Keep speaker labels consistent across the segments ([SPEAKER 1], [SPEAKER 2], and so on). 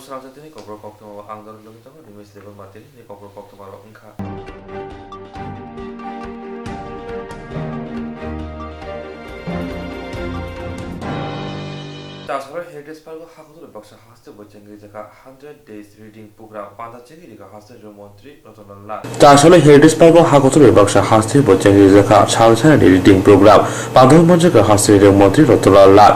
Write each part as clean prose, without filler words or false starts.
[SPEAKER 1] 사람들이 거꾸로 걱정 안가는 놈이다가 리메스 레벨 맞더니 거꾸로 걱정하러 응가. তাছাড়া heritage park হাকুতুর ব্যবসা হাসতে বলছেন যে 100 days reading program পাঁচা চেঙ্গিরিকা হাসতে মন্ত্রী রতনলাল
[SPEAKER 2] তাছাড়া হেরিটেজ পার্ক হাকুতুর ব্যবসা হাসতে বলছেন যে সালসার রিডিং প্রোগ্রাম পাঁধর মঞ্চকে হাসতে মন্ত্রী রতনলাল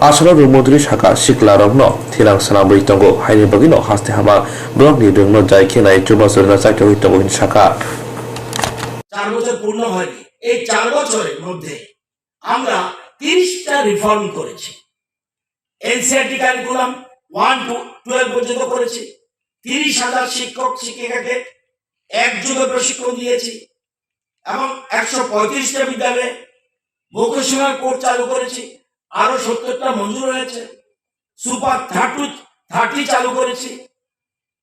[SPEAKER 2] আসলে রুমদ্রি শাখা শিকলা রগ্ন থিরাং সানাম বৈতঙ্গ হাইনি বগিনো হাসতে হামা ব্লক নিরগ্ন যাই খেনাই চুবাসর চাইতে হইতঙ্গ শাখা
[SPEAKER 3] 4 বছর পূর্ণ হয়নি। এই 4 বছরের মধ্যে আমরা 30টা রিফর্ম করেছি। এনসিইআরটি কারিকুলাম 1 to 12 পর্যন্ত করেছি। 30,000 শিক্ষক শিক্ষিকাকে একযোগে প্রশিক্ষণ দিয়েছি এবং 135টা বিদ্যালয়ে ভোকেশনাল কোর্স চালু করেছি। আরো 70টা মঞ্জুর হয়েছে। সুপার 30 চালু করেছি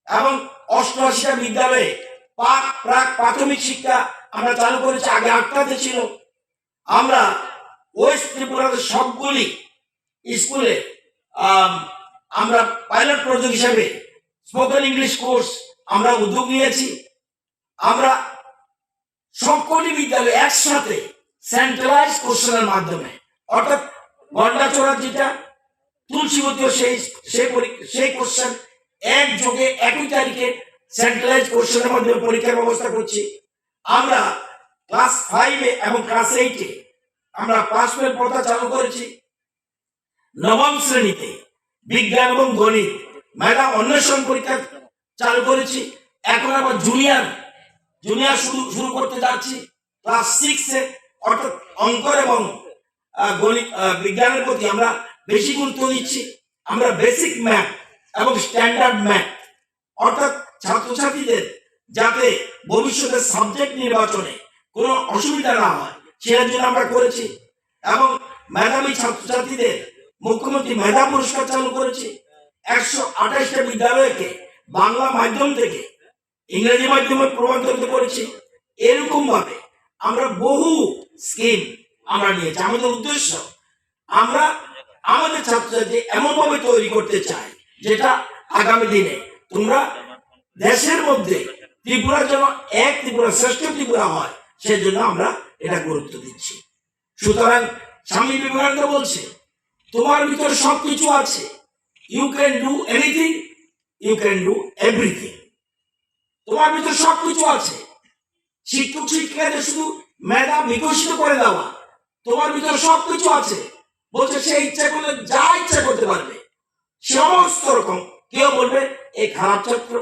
[SPEAKER 3] এবং 88টা বিদ্যালয়ে প্রাক প্রাথমিক শিক্ষা আমরা চালু করেছি। আগে 8টাতে ছিল। আমরা ওয়েস্ট ত্রিপুরার সবগুলি স্কুলে আমরা পাইলট প্রজেক্ট হিসেবে স্পোকেন ইংলিশ কোর্স আমরা উদ্যোগ নিয়েছি। আমরা সবকটি বিদ্যালয়ে একসাথে সেন্ট্রালাইজ কোশ্চেনের মাধ্যমে অর্থাৎ গন্ডাচড়া যেটা তুলসীবতীয় সেই কোশ্চেন একযোগে একই তারিখে সেন্ট্রালাইজ কোশ্চেনের মাধ্যমে পরীক্ষার ব্যবস্থা করছি। আমরা ক্লাস 5 এবং ক্লাস 8 আমরা পাস ফেল প্রথা চালু করেছি। নবম শ্রেণীতে বিজ্ঞান এবং গণিত মেধা অন্বেষণ পরীক্ষা চালু করেছি। এখন আবার জুনিয়র শুরু করতে যাচ্ছি ক্লাস 6 অর্থাৎ অঙ্ক এবং গণিত বিজ্ঞানের প্রতি আমরা বেশি গুরুত্ব দিচ্ছি। আমরা বেসিক ম্যাথ এবং স্ট্যান্ডার্ড ম্যাথ অর্থাৎ ছাত্রছাত্রীদের যাতে ভবিষ্যতে সাবজেক্ট নির্বাচনে কোনো অসুবিধা না হয় সেটার জন্য আমরা করেছি এবং মেধাবী ছাত্রছাত্রীদের মুখ্যমন্ত্রী মেধা পুরস্কার চালু করেছি। 128টা বিদ্যালয়কে বাংলা মাধ্যম থেকে ইংরেজি মাধ্যমে রূপান্তরিত করেছি। এরকম ভাবে আমরা বহু স্কিম আমরা নিয়েছি। আমাদের উদ্দেশ্য আমরা আমাদের ছাত্রছাত্রী এমন ভাবে তৈরি করতে চাই যেটা আগামী দিনে তোমরা দেশের মধ্যে ত্রিপুরার জন্য এক ত্রিপুরা শ্রেষ্ঠ ত্রিপুরা হয় সেজন্য আমরা এটা গুরুত্ব দিচ্ছি। সুতরাং স্বামী বিবেকানন্দ বলছে তোমার ভিতরে সবকিছু আছে। You can do anything, you can do everything. তোমার ভিতরে সবকিছু আছে। শিক্ষক শিক্ষিকাদের শুধু মেধা বিকশিত করে দেওয়া, তোমার ভিতরে সবকিছু আছে। বলছে সে ইচ্ছা করলে যা ইচ্ছা করতে পারবে সমস্ত রকম। কেউ বলবে এ খারাপ ছাত্র,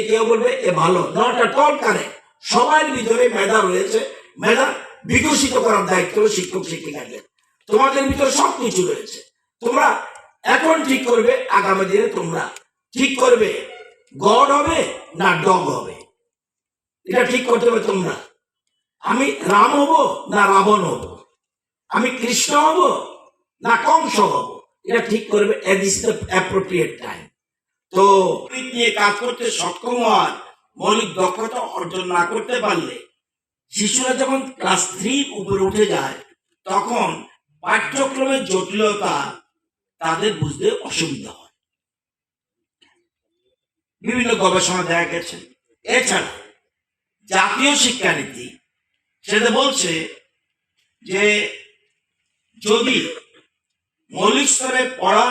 [SPEAKER 3] কেউ বলবে এ ভালো, নট এট অল কারেক্ট। সবার ভিতরে মেধা রয়েছে। মেধা বিকশিত করার দায়িত্ব শিক্ষক শিক্ষিকাদের। তোমাদের ভিতরে সবকিছু রয়েছে। তোমরা এখন ঠিক করবে আগামী দিনে তোমরা ঠিক করবে গড হবে না ডগ হবে। এটা ঠিক করতে হবে তোমরা। আমি রাম হব না রাবণ হব, আমি কৃষ্ণ হব না কংস হব, এটা ঠিক করবে। This is the appropriate time. তো নিয়ে কাজ করতে সক্ষম হওয়ার মৌলিক দক্ষতা অর্জন না করতে পারলে শিশুরা যখন ক্লাস 3 উপরে উঠে যায় তখন পাঠ্যক্রমের জটিলতা তাদের বুঝতে অসুবিধা হয়। বিভিন্ন গবেষণা দেখা গেছে। এছাড়া জাতীয় শিক্ষানীতি সেটা বলছে যে যদি মৌলিক স্তরে পড়া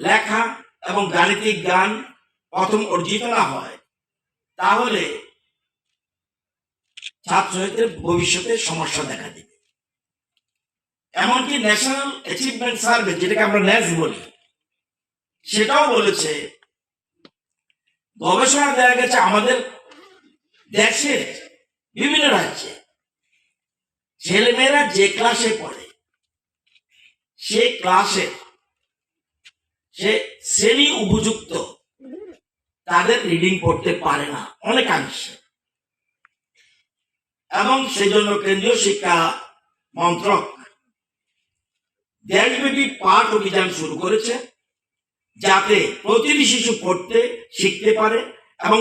[SPEAKER 3] লেখা এবং গাণিতিক জ্ঞান প্রথম অর্জিত না হয় তাহলে ছাত্রছাত্রীদের ভবিষ্যতে সমস্যা দেখা দেবে। এমনকি ন্যাশনাল অ্যাচিভমেন্ট সার্ভে যেটাকে আমরা ন্যাস বলি সেটাও বলেছে, গবেষণা দেখা গেছে আমাদের দেশের বিভিন্ন রাজ্যে ছেলেমেয়েরা যে ক্লাসে পড়ে সে ক্লাসে সে শ্রেণী উপযুক্ত তাদের রিডিং পড়তে পারে না অনেকাংশে। এবং সেজন্য কেন্দ্রীয় শিক্ষা মন্ত্রক দেশব্যাপী পাঠ অভিযান শুরু করেছে যাতে প্রতিটি শিশু পড়তে শিখতে পারে এবং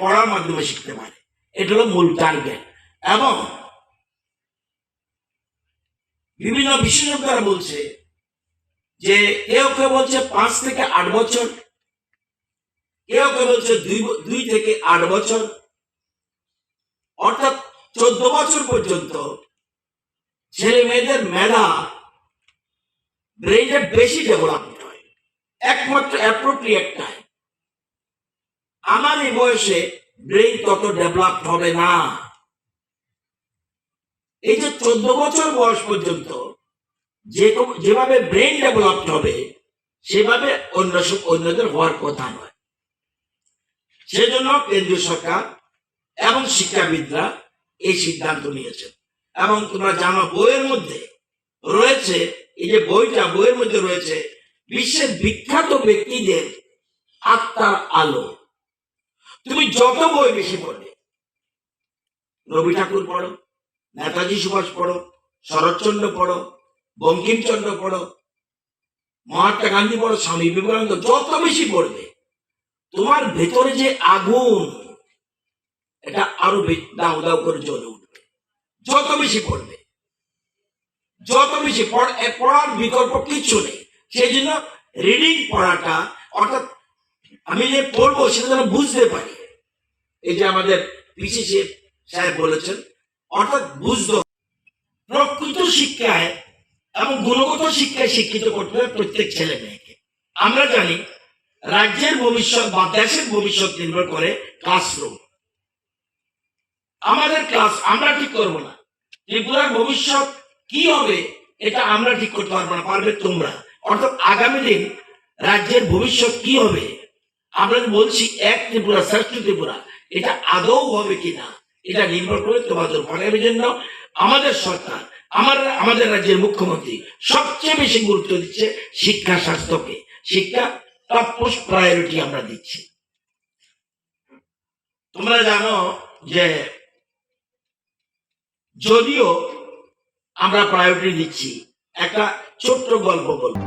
[SPEAKER 3] পড়ার মাধ্যমে শিখতে পারে। এটা হলো মূল টার্গেট। এবং বিভিন্ন বিশেষজ্ঞরা বলছে যে কেউ কেউ বলছে 5 থেকে 8 বছর, কেউ কেউ বলছে 2 থেকে 8 বছর, অর্থাৎ 14 বছর পর্যন্ত ছেলে মেয়েদের মেধা ব্রেইনে বেশি ডেভেলপমেন্ট হয়, একমাত্র অ্যাপ্রোপ্রিয়েট টাইম। আমার এই বয়সে ব্রেইন তত ডেভেলপ হবে না। এই যে 14 বছর বয়স পর্যন্ত যেভাবে ব্রেইন ডেভেলপ হবে সেভাবে অন্যদের হওয়ার কথা নয়। সেজন্য কেন্দ্রীয় সরকার এবং শিক্ষাবিদরা এই সিদ্ধান্ত নিয়েছে। এবং তোমরা জানো বইয়ের মধ্যে রয়েছে, এই যে বইয়ের মধ্যে রয়েছে বিশ্বের বিখ্যাত ব্যক্তিদের আত্মার আলো। তুমি যত বই বেশি পড়বে, রবি ঠাকুর পড়ো, নেতাজি সুভাষ পড়ো, শরৎচন্দ্র পড়ো, বঙ্কিমচন্দ্র পড়ো, মহাত্মা গান্ধী পড়ো, স্বামী বিবেকানন্দ, যত বেশি পড়বে তোমার ভেতরে যে আগুন এটা আরো দাউ দাউ করে জ্বলে উঠবে। যত বেশি পড়বে, যত বেশি পড়ার বিকল্প কিচ্ছু নেই। সেই জন্য রিডিং পড়াটা, অর্থাৎ আমি যে পড়বো সেটা যেন বুঝতে পারি। এই যে আমাদের পিসি সাহেব বলেছেন, অর্থাৎ বুঝতে প্রকৃত শিক্ষায় এবং গুণগত শিক্ষায় শিক্ষিত করতে হবে প্রত্যেক ছেলে মেয়েকে। আমরা জানি রাজ্যের ভবিষ্যৎ বা দেশের ভবিষ্যৎ নির্ভর করে ক্লাসরুম। আমাদের ক্লাস আমরা ঠিক করবো না। ত্রিপুরার ভবিষ্যৎ কি হবে এটা আমরা ঠিক করতে পারবো না, পারবে তোমরা। অর্থাৎ আগামী দিন রাজ্যের ভবিষ্যৎ কি হবে, আমরা বলছি এক ত্রিপুরা শ্রেষ্ঠ ত্রিপুরা, এটা আদৌ হবে কিনা এটা নির্ভর করে তোমাদের উপর। এই জন্য আমাদের সরকার, আমাদের রাজ্যের মুখ্যমন্ত্রী সবচেয়ে বেশি গুরুত্ব দিচ্ছে শিক্ষা স্বাস্থ্যকে। শিক্ষা টপ মোস্ট প্রায়োরিটি আমরা দিচ্ছি। তোমরা জানো যে যদিও আমরা প্রায়োরিটি দিচ্ছি, একটা ছোট্ট গল্প বলবো।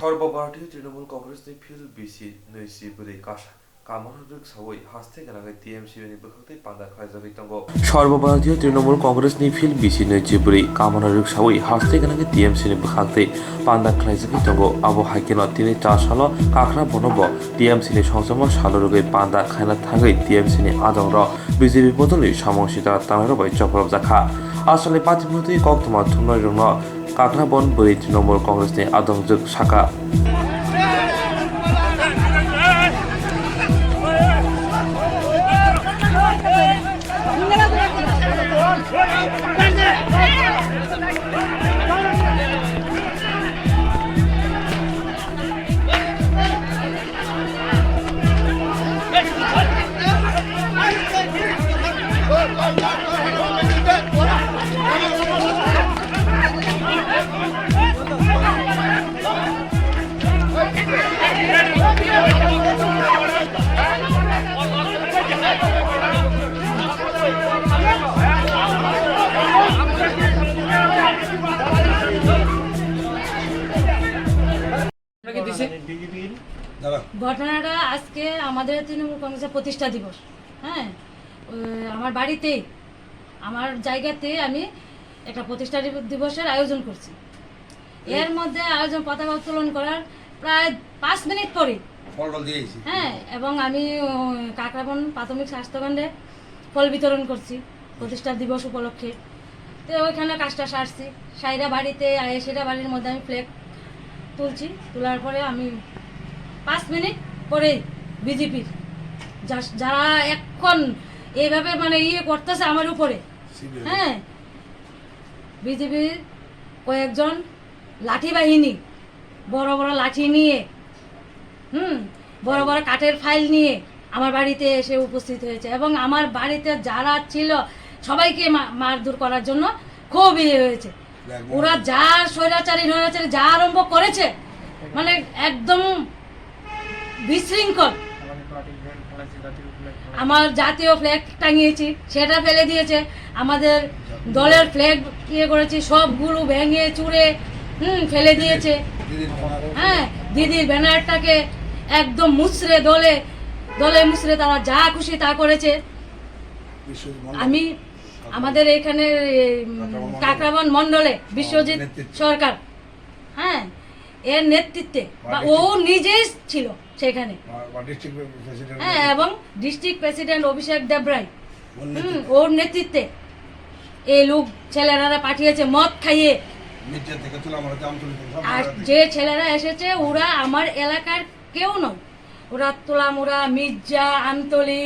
[SPEAKER 1] সর্বভারতীয় তৃণমূল কংগ্रेसनि फिल्ड बिसि नैसि बुरै कामरुक सावै हास्ते गोनाङै टिएमसिनि बोखांथै पान्दा खायजागै दङ।
[SPEAKER 2] সর্বভারতীয় তৃণমূল কংগ্রেসनि फिल्ड बिसि नैजि बुरै कामरुक सावै हास्ते गोनाङै टिएमसिनि बोखांथै पान्दा खायजागै दङ। आबो हाइकेनो तिनि चासालो काखरा बनबो टिएमसिनि संसमा सालुरुगै पान्दा खायना थाङै टिएमसिनि आदंर बिजेपि बदलै सामंसिता तानारबाय चपरब जाखा। आसले पातिमुथै कक्तमा थुनय रंग काखरा बन बुरै तृणमूल कংগ্রেসनि आदंजोग साका।
[SPEAKER 4] ঘটনাটা আজকে আমাদের তৃণমূল কংগ্রেসের প্রতিষ্ঠা দিবস। হ্যাঁ, আমার বাড়িতে, আমার জায়গাতে আমি একটা প্রতিষ্ঠা দিবসের আয়োজন করছি। এর মধ্যে পতাকা উত্তোলন করার প্রায় 5 মিনিট পরে হ্যাঁ, এবং আমি কাকরাবন প্রাথমিক স্বাস্থ্যকেন্দ্রে ফল বিতরণ করছি প্রতিষ্ঠা দিবস উপলক্ষে। তো ওইখানে কাজটা সারছি, সাইরা বাড়িতে সেটা বাড়ির মধ্যে আমি ফ্ল্যাগ তুলছি। তোলার পরে আমি 5 মিনিট পরে বিজেপির যারা এখন এইভাবে মানে করতেছে আমার উপরে, হ্যাঁ, বিজেপির কয়েকজন লাঠি বাহিনী বড় বড় লাঠি নিয়ে, বড় বড় কাঠের ফাইল নিয়ে আমার বাড়িতে এসে উপস্থিত হয়েছে এবং আমার বাড়িতে যারা ছিল সবাইকে মারধর করার জন্য খুব হয়েছে। ওরা যা স্বৈরাচারী যা আরম্ভ করেছে, মানে একদম বিশৃঙ্খল। আমার জাতীয় ফ্ল্যাগ টাঙিয়েছি, সেটা ফেলে দিয়েছে। আমাদের দলের ফ্ল্যাগ করেছি, সবগুলো ভেঙে চুরে ফেলে দিয়েছে। হ্যাঁ, দিদির ব্যানারটাকে একদম মুচড়ে দলে মুচড়ে তারা যা খুশি তা করেছে। আমি আমাদের এখানে কাকরাবন মণ্ডলে বিশ্বজিৎ সরকার, হ্যাঁ, এর নেতৃত্বে বা ও নিজেই ছিল সেখানে, হ্যাঁ, এবং ডিস্ট্রিক্ট প্রেসিডেন্ট অভিষেক দেবরায় ওর নেতৃত্বে এই লোক ছেলেরা পাঠিয়েছে মদ খাইয়ে। আর যে ছেলেরা এসেছে ওরা আমার এলাকার কেউ নয়, ওরা তোলামুড়া, মির্জা, আমতলি,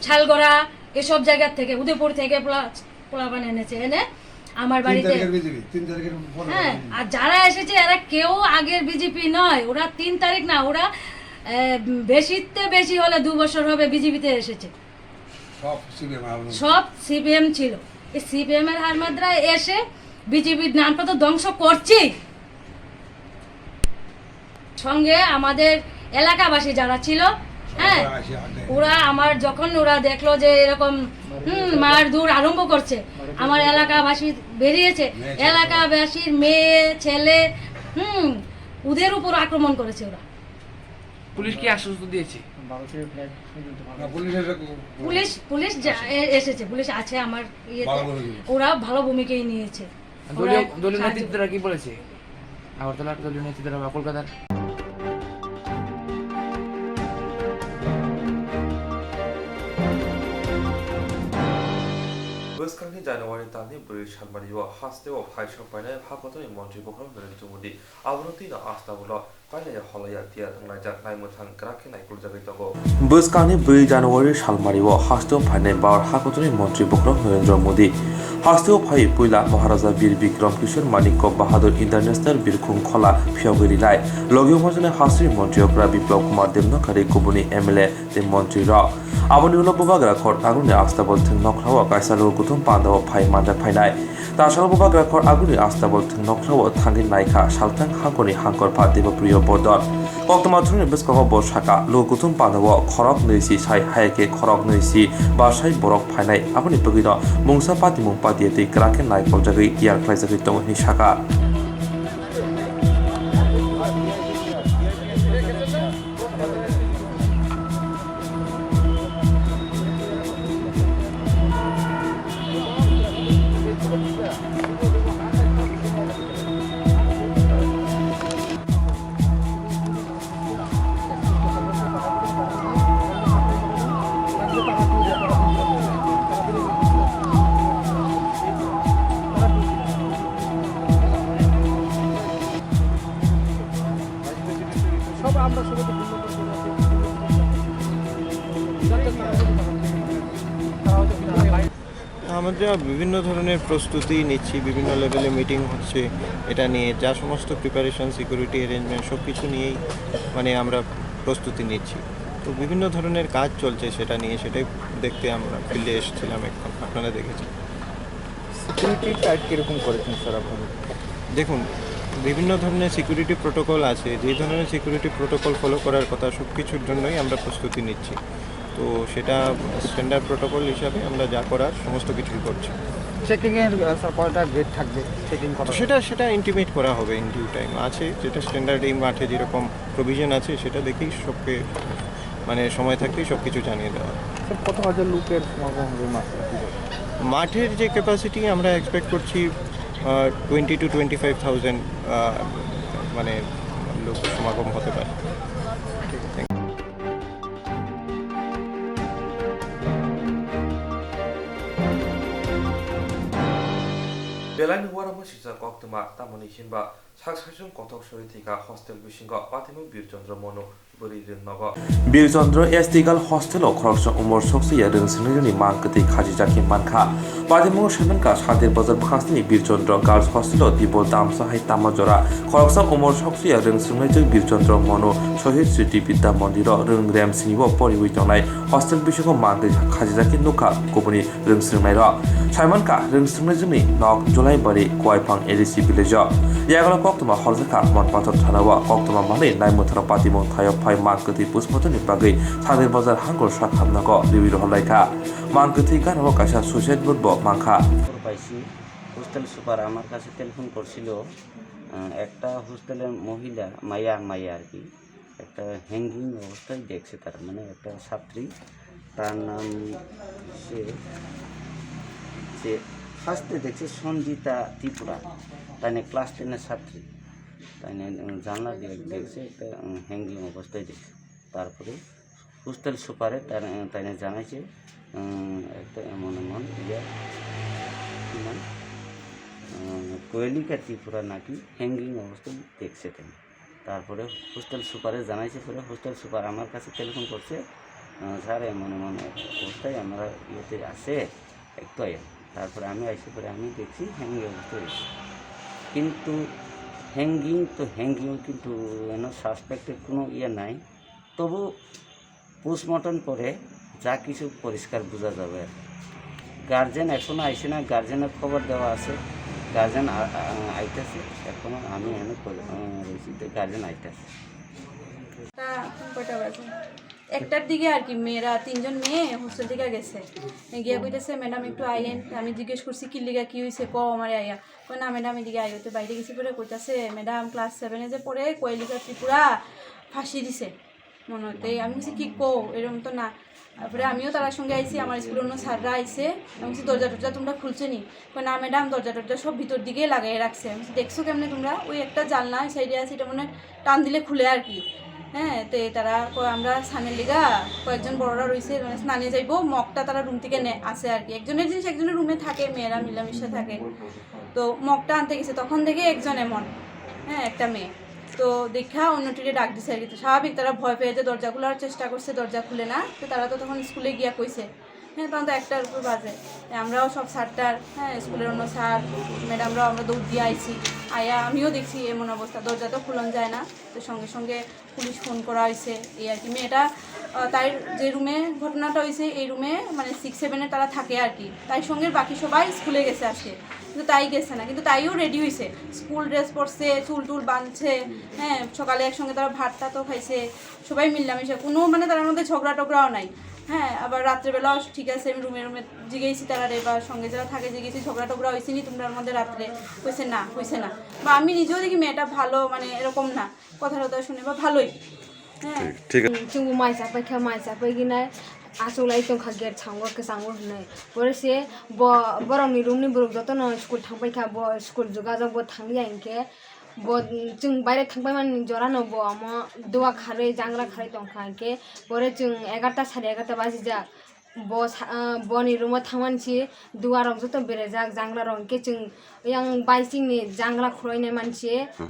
[SPEAKER 4] শালগড়া এসব জায়গার থেকে, উদয়পুর থেকে পোলাপান এনেছে, এনে আমার বাড়িতে, হ্যাঁ। আর যারা এসেছে এরা কেউ আগের বিজেপি নয়, ওরা 3 তারিখ না, ওরা বেশিতে বেশি হলে 2 বছর হবে বিজেপিতে এসেছে, সব সিপিএম ছিল। এই সিপিএম এর হারমাদ্রা এসে বিজেপির নামটা তো ধ্বংস করছেই, সঙ্গে আমাদের এলাকাবাসী যারা ছিল, হ্যাঁ, ওরা আমার যখন ওরা দেখলো যে এরকম মারধর আরম্ভ করছে, আমার এলাকাবাসী বেরিয়েছে, এলাকাবাসীর মেয়ে ছেলে ওদের উপর আক্রমণ করেছে ওরা।
[SPEAKER 5] পুলিশ কি আশ্বস্ত দিয়েছে?
[SPEAKER 4] পুলিশ এসেছে, পুলিশ আছে আমার ইয়েতে, ওরা ভালো ভূমিকাই নিয়েছে।
[SPEAKER 5] দলীয় নেতৃত্বরা কি বলেছে? আগরতলার দলীয় নেতৃত্বরা বা কলকাতার?
[SPEAKER 1] गोसखांनि जानुवारि दाननि 4 सानमारियाव हास्तेआव फायसंफायनाय हाफाथारि मन्त्रि बखर नरेन्द्र मोदी आबुनतिनो आस्ताबुल फायनाय हलाया तिया थांनायजाक नायमोथां ग्राखे नायकुलजागै दङ।
[SPEAKER 2] बोसखांनि 4 जानुवारि सालमारियाव हास्तेआव फायनाय बार हाफाथारि मन्त्रि बखर नरेन्द्र मोदी हास्तेआव फाय पुइला महाराजा बीर बिक्रम किशोर मानिक बाहादुर इंटरनेशनल बिरखुं खला फियावगैरिलाय लगियाव मजने हास्रि मन्त्रिफ्रा बिप्लव कुमार देबनाकारि गुबुननि एमएलए ते मन्त्रि र आबनि उनाव बबाग्रा खर आगुनि आस्ताबल थों नख्राव कायसालु गुथुम पान्दाव फाय मानजा फायनाय तासाल बबाग्रा खर आगुनि आस्ताबल थों नख्राव थांगि नायखा सालथां हांखरनि हांखरफा देबप्रिय बर्धन कक्टमाथुरनि बेसकाव बसाका लु गुथुम पान्दाव खरक नैसि साय हायके खरक नैसि बासाय बरक फायनाय आबनि बगिन मुंसा पाति मुं पातियति ग्राखे नायकल जागै यार खायजागै दङ नि साका
[SPEAKER 6] আমরা বিভিন্ন ধরনের প্রস্তুতি নিচ্ছি, বিভিন্ন লেভেলে মিটিং হচ্ছে, এটা নিয়ে যা সমস্ত প্রিপারেশন, সিকিউরিটি অ্যারেঞ্জমেন্ট সব কিছু নিয়েই মানে আমরা প্রস্তুতি নিচ্ছি। তো বিভিন্ন ধরনের কাজ চলছে সেটা নিয়ে, সেটাই দেখতে আমরা ফিল্ডে এসেছিলাম। এখন আপনারা দেখেছেন
[SPEAKER 7] সিকিউরিটি টাইট কীরকম করেছেন স্যার আপনারা?
[SPEAKER 6] দেখুন, বিভিন্ন ধরনের সিকিউরিটি প্রোটোকল আছে, যেই ধরনের সিকিউরিটি প্রোটোকল ফলো করার কথা সব কিছুর জন্যই আমরা প্রস্তুতি নিচ্ছি। তো সেটা স্ট্যান্ডার্ড প্রোটোকল হিসাবে আমরা যা করার সমস্ত কিছুই করছি।
[SPEAKER 7] চেকিংয়ের স্যার কয়টা গেট থাকবে, চেকিং করা
[SPEAKER 6] সেটা ইন্টিমেট করা হবে ইন ডিউ টাইম। আছে যেটা স্ট্যান্ডার্ড এই মাঠে যেরকম প্রভিশন আছে সেটা দেখেই সবকে মানে সময় থাকতেই সব কিছু জানিয়ে দেওয়া।
[SPEAKER 7] স্যার কত হাজার লোকের সমাগম হবে
[SPEAKER 6] মাঠের যে ক্যাপাসিটি আমরা এক্সপেক্ট করছি 20 to 25,000 মানে লোক সমাগম হতে পারে।
[SPEAKER 1] बेलानि वारामो सिजा कक्टमा तामनि हिनबा साकसाइसन कटक सरि थेका हस्टेल बिसिंग पातिमु बीरचन्द्र मनु बोरि नग
[SPEAKER 2] बीरचन्द्र एसटिगाल हस्टेल खरकस उमर सकसिया रोंसिंनि मांकति खाजि जाखि मानखा पातिमु सेमेनका सादेर बाजार बखास्नि बीरचन्द्र गार्ल्स हस्टेल दिबो दामसाहाय तामाजरा खरकस उमर सकसिया रोंसिंनि बीरचन्द्र मनु शहीद स्मृति विद्या मन्दिर रोंग्रेम सिनिबो परिवैतनाय हस्टेल बिसिंग मांकति खाजि जाखि नुखा गुबुनि रोंसिंनाय र साइमनका रोंसिंनि नक जुलाइबारि कयफां एलिसि भिलेज यागला कक्टमा हरजाखा मनपाथर थानावा कक्टमा माने नायमुथारा पातिमु थायो फाय मांकति पुष्पतनि बागै सादेर बाजार हांगर साखामनाग रिबिर हलायखा मांकति गानाव कासा सुसाइड बुटबो मांखा
[SPEAKER 8] পাইছি। হোস্টেল সুপার আমার কাছে টেলিফোন করছিল, একটা হোস্টেলের মহিলা মায়া আর কি একটা হ্যাঙ্গিং অবস্থায় দেখছে, তার মানে একটা ছাত্রী, তার নাম সে দেখছে ফার্স্টে দেখছে সঞ্জিতা ত্রিপুরা, তাই না ক্লাস 10-এর ছাত্রী, তাই না জানলা দিয়ে দেখছে একটা হ্যাঙ্গিং অবস্থায় দেখছে। তারপরে হোস্টেল সুপারে তাই না জানাইছে একটা এমন কোয়েলিকা ত্রিপুরা নাকি হ্যাঙ্গিং অবস্থায় দেখছে তাই। তারপরে হোস্টেল সুপারে জানাইছে, পরে হোস্টেল সুপার আমার কাছে টেলিফোন করছে, স্যার এমন অবস্থায় আমরা ইয়েতে আসে একটু আয়া। তারপরে আমি আইসে পরে আমি দেখছি হ্যাঙ্গিং অবস্থায় দেখছি, কিন্তু হ্যাঙ্গিং কিন্তু সাসপেক্টের কোনো ইয়ে নাই। তবু পোস্টমর্টম করে যা কিছু পরিষ্কার বোঝা যাবে আর গার্জেন এখনও আইসে না, গার্জেনের খবর দেওয়া আছে, গার্জেন আইতেছে, এখনও আমি এনে রয়েছি, গার্জেন আইতেছে।
[SPEAKER 9] কটা বাজে 1টার দিকে আর কি, মেয়েরা 3জন মেয়ে হোস্টেল থেকে গেছে, গিয়া কইতেছে ম্যাডাম একটু আইয়েন। আমি জিজ্ঞেস করছি কি লিগা কি হয়েছে, আমারে আইয়া কই না ম্যাডাম এদিকে আইও। তো বাইরে গেছি পরে কইতেছে ম্যাডাম ক্লাস 7-এ যে পড়ে কোয়েলিকা ত্রিপুরা ফাঁসি দিছে মনে হতে। আমি বলছি কি এরকম তো না। তারপরে আমিও তার সঙ্গে আইসি, আমার স্কুলের অন্য স্যাররা আইসে। আমি বলছি দরজা টরজা তোমরা খুলছে নি? না ম্যাডাম দরজা টরজা সব ভিতর দিকে লাগাই রাখছে। আমি বলছি দেখছো কেমনে তোমরা? ওই একটা জানলা সাইডে আছে, এটা মনে টান দিলে খুলে আর কি। হ্যাঁ, তো তারা আমরা স্নানের লিগা কয়েকজন বড়রা রয়েছে, মানে স্নানে যাইবো, মগটা তারা রুম থেকে আসে আর কি। একজনের জিনিস একজনের রুমে থাকে, মেয়েরা মিলামিশা থাকে। তো মগটা আনতে গেছে, তখন থেকে একজন এমন, হ্যাঁ একটা মেয়ে, তো দেখা অন্যটিরে ডাক দিছে আর কি। তো স্বাভাবিক তারা ভয় পেয়ে যে দরজা খোলার চেষ্টা করছে, দরজা খুলে না। তো তারা তো তখন স্কুলে গিয়া কইছে, হ্যাঁ তখন তো 1টার উপর বাজে। আমরাও সব স্যারটার, হ্যাঁ স্কুলের অন্য স্যার ম্যাডামরাও আমরা দৌড় দিয়ে আইছি। আয়া আমিও দেখছি এমন অবস্থা, দরজা তো খুলন যায় না। তো সঙ্গে সঙ্গে পুলিশ ফোন করা হয়েছে এই আর কি। মেয়েটা তাই যে রুমে ঘটনাটা হয়েছে এই রুমে মানে 6-7-এ তারা থাকে আর কি। তাই সঙ্গে বাকি সবাই স্কুলে গেছে আজকে, কিন্তু তাই গেছে না, কিন্তু তাইও রেডি হয়েছে, স্কুল ড্রেস পরছে, চুল টুল বাঁধছে, হ্যাঁ সকালে একসঙ্গে তারা ভাতটা তো খাইছে, সবাই মিলামিশা, কোনো মানে তার মধ্যে ঝগড়া টগড়াও নাই। হ্যাঁ, আবার রাত্রেবেলাও ঠিক আছে, আমি রুমে জিগেছি তারা বা সঙ্গে যারা থাকে জিগেছি ঝগড়া টগড়া হয়েছে নি তোমরা মধ্যে রাত্রে? হয়েছে না। বা আমি নিজেও দেখি মেয়েটা ভালো, মানে এরকম না, কথা টথা শুনে বা ভালোই। হ্যাঁ
[SPEAKER 10] जोंबो माइ जाफैगिनाय आसौलाय दंखा गेट सांगो होननाय बरसे बरंनि रुमनि बरक जतन स्कुल थांबायखा स्कुल जुगाजों थांलिया इनके जों बायरे थांबाय मान जरा न अम दवा खारै जांग्रा खारै दंखा इनके बरे जों 11टा 11:30 बाजि जा बनि रुमा थांमानसि दुवारं जत बेरेजाक जांग्ला रं के जों yang बाइसिंनि जांग्ला खुरायनाय मानसि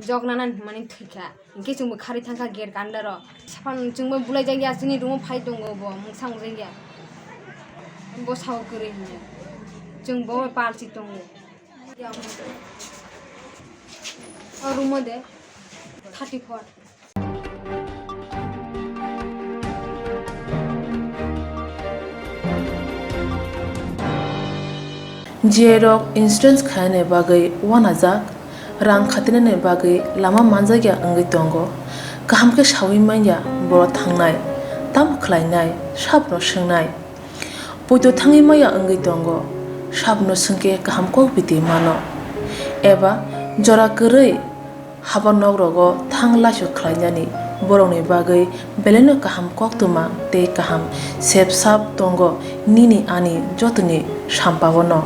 [SPEAKER 10] जगनाना माने थैखा इनके जोंबो खारै थांखा गेट गान्दार साफान जोंबो बुलाय जायगा जोंनि रुमाव फाइ दङ बो मुंसां जायगा बसाव गोरै होनो जों बो पार्टि दङ रुम दे 34
[SPEAKER 11] जेरक इन्सुरेन्स खाने बागै वानाजाक रां खातिने बागै लामा मानजागिया अंगै दंगो गाहामके सावि माइया बर थांनाय ताम खलायनाय साबनो सोंनाय बयदो थाङै माइया अंगै दंगो साबनो सोंके गाहामको बिदि मानो एबा जरा गोरै हाबा नगरगो थांलासु खलायनानि बरंनि बागै बेलेनो गाहाम कक्तुमा ते गाहाम सेब साब दंगो निनि आनि जतनि साम्पावनो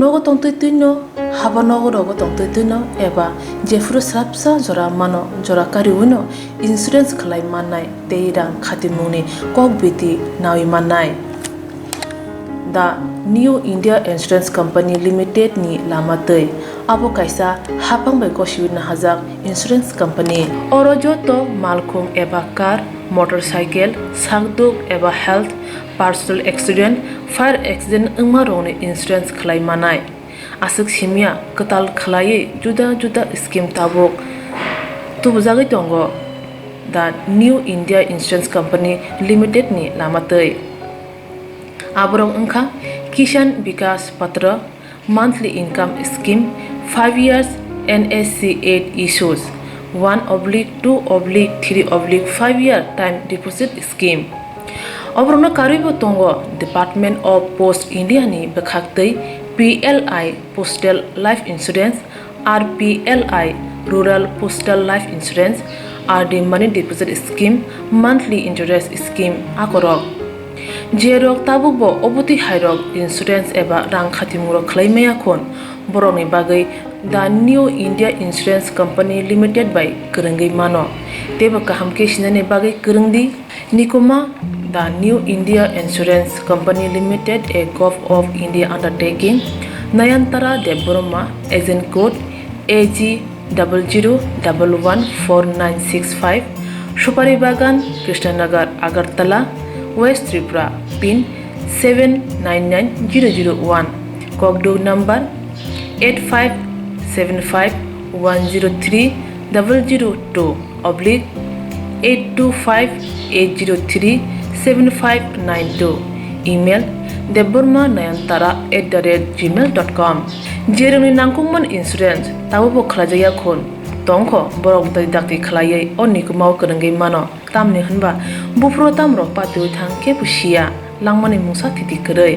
[SPEAKER 11] नगो तंतैनो हाबा नगरगो तंतैनो एबा जेफुर स्राबसा जरा मानो जरा कारिउनो इन्सुरेन्स खलाय माननाय ते रां खातिमुनि कक बिदि नावि माननाय दा New India insurance company limited नि लामातै आबो कायसा हापांबाय गसिउना हाजाक इन्सुरेन्स कंपनी अरजतो मालखुम एबा कार मोटरसाइकेल सागदुक एबा health personal accident fire accident Uma रोने इन्सुरेन्स खलाय मानाय आसक सिमिया कताल खलायै जुदा जुदा स्कीम ताबक तुबजागै दंगो दा New India insurance company limited नि लामातै आबरं अंखा किसान विकास पत्र monthly income scheme 5 years NSC 8 issues 1/2/3/5 year time deposit scheme अब्रनो कारिबो दंगो डिपार्टमेंट ऑफ पोस्ट इंडिया नि बखाक्तै PLI postal life insurance RPLI rural postal life insurance RD money deposit scheme monthly interest scheme आकरक जेरक ताबुक बो अबुति हाइरक इंश्योरेंस एबा रां खातिमुरक खलाइमाया खन बरकनि बागै the New India Insurance Company Limited बाय गोरोंगै मानो तेबो काहामके सिनानि बागै गोरोंदि निकुमा the New India Insurance Company Limited a gov of India undertaking Nayantara Debbarma agent code AG 00114965 Supari Bagan Krishnanagar Agartala West Tripura pin 799001 कॉकडो नंबर 85751032/825803759 ईमेल deborma9antara@gmail.com जेरनि नांगौमोन इंश्योरेंस ताबो खलाजाया खन तंखो बरक दै दाक्ति खलायै अनिकुमाव गोरोंगै मानो तामनि होनबा बुफ्रो तामरो पातुय थांके पुसिया लांमानि मुसा थिति करै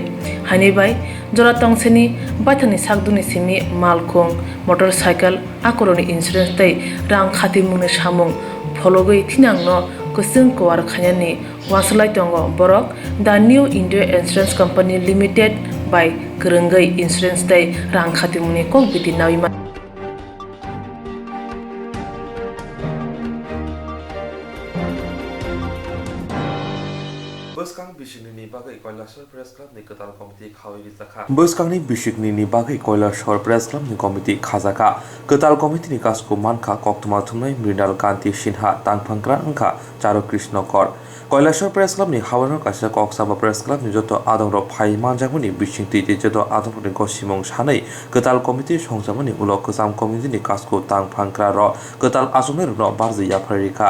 [SPEAKER 11] हानिबाय जरा तंसेनि बाथानि सागदुनि सिमि मालखं मोटरसाइकेल आकरनि इंश्योरेंस दै रां खाति मुनो सामुं फलगै थिनांनो कुसुं कवार खायानि वासलाय तंगो बरक the New India Insurance Company Limited बाय गोरोंगै इंश्योरेंस दै रां खाति मुनि कक बिदि नाविमा
[SPEAKER 1] बोसकांनि बिसिकनि बागै कैलाशहर प्रेस क्लाबनि कमिटि खाजाका कताल कमिटिनि कासको मानखा कक्तमा थुमनाय मृणाल कान्ति सिन्हा तांफांग्रा अंखा चारु कृष्ण कर कैलाशहर प्रेस क्लाबनि हावरन कासे कक्साबा प्रेस क्लाबनि जत आदंर फाइ मानजागुनि बिसिंति जत आदंरनि गसिमं सानै कताल कमिटि संजामनि उलो कसाम कमिटिनि कासको तांफांग्रा र कताल आसमनि रुनो बारजिया फरिका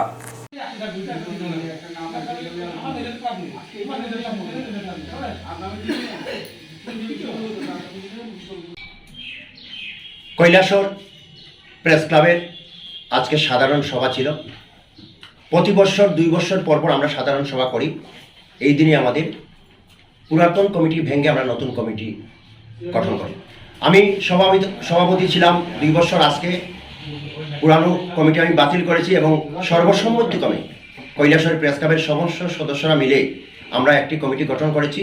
[SPEAKER 3] কৈলাসহর প্রেস ক্লাবের আজকে সাধারণ সভা ছিল। প্রতি বছর 2 বছর পর পর আমরা সাধারণ সভা করি। এই দিনে আমাদের পুরাতন কমিটি ভেঙে আমরা নতুন কমিটি গঠন করি। আমি সভাপতি ছিলাম 2 বছর। আজকে পুরানো কমিটি আমি বাতিল করেছি এবং সর্বসম্মতিক্রমে কৈলাসহর প্রেস ক্লাবের সমস্ত সদস্যরা মিলে আমরা একটি কমিটি গঠন করেছি।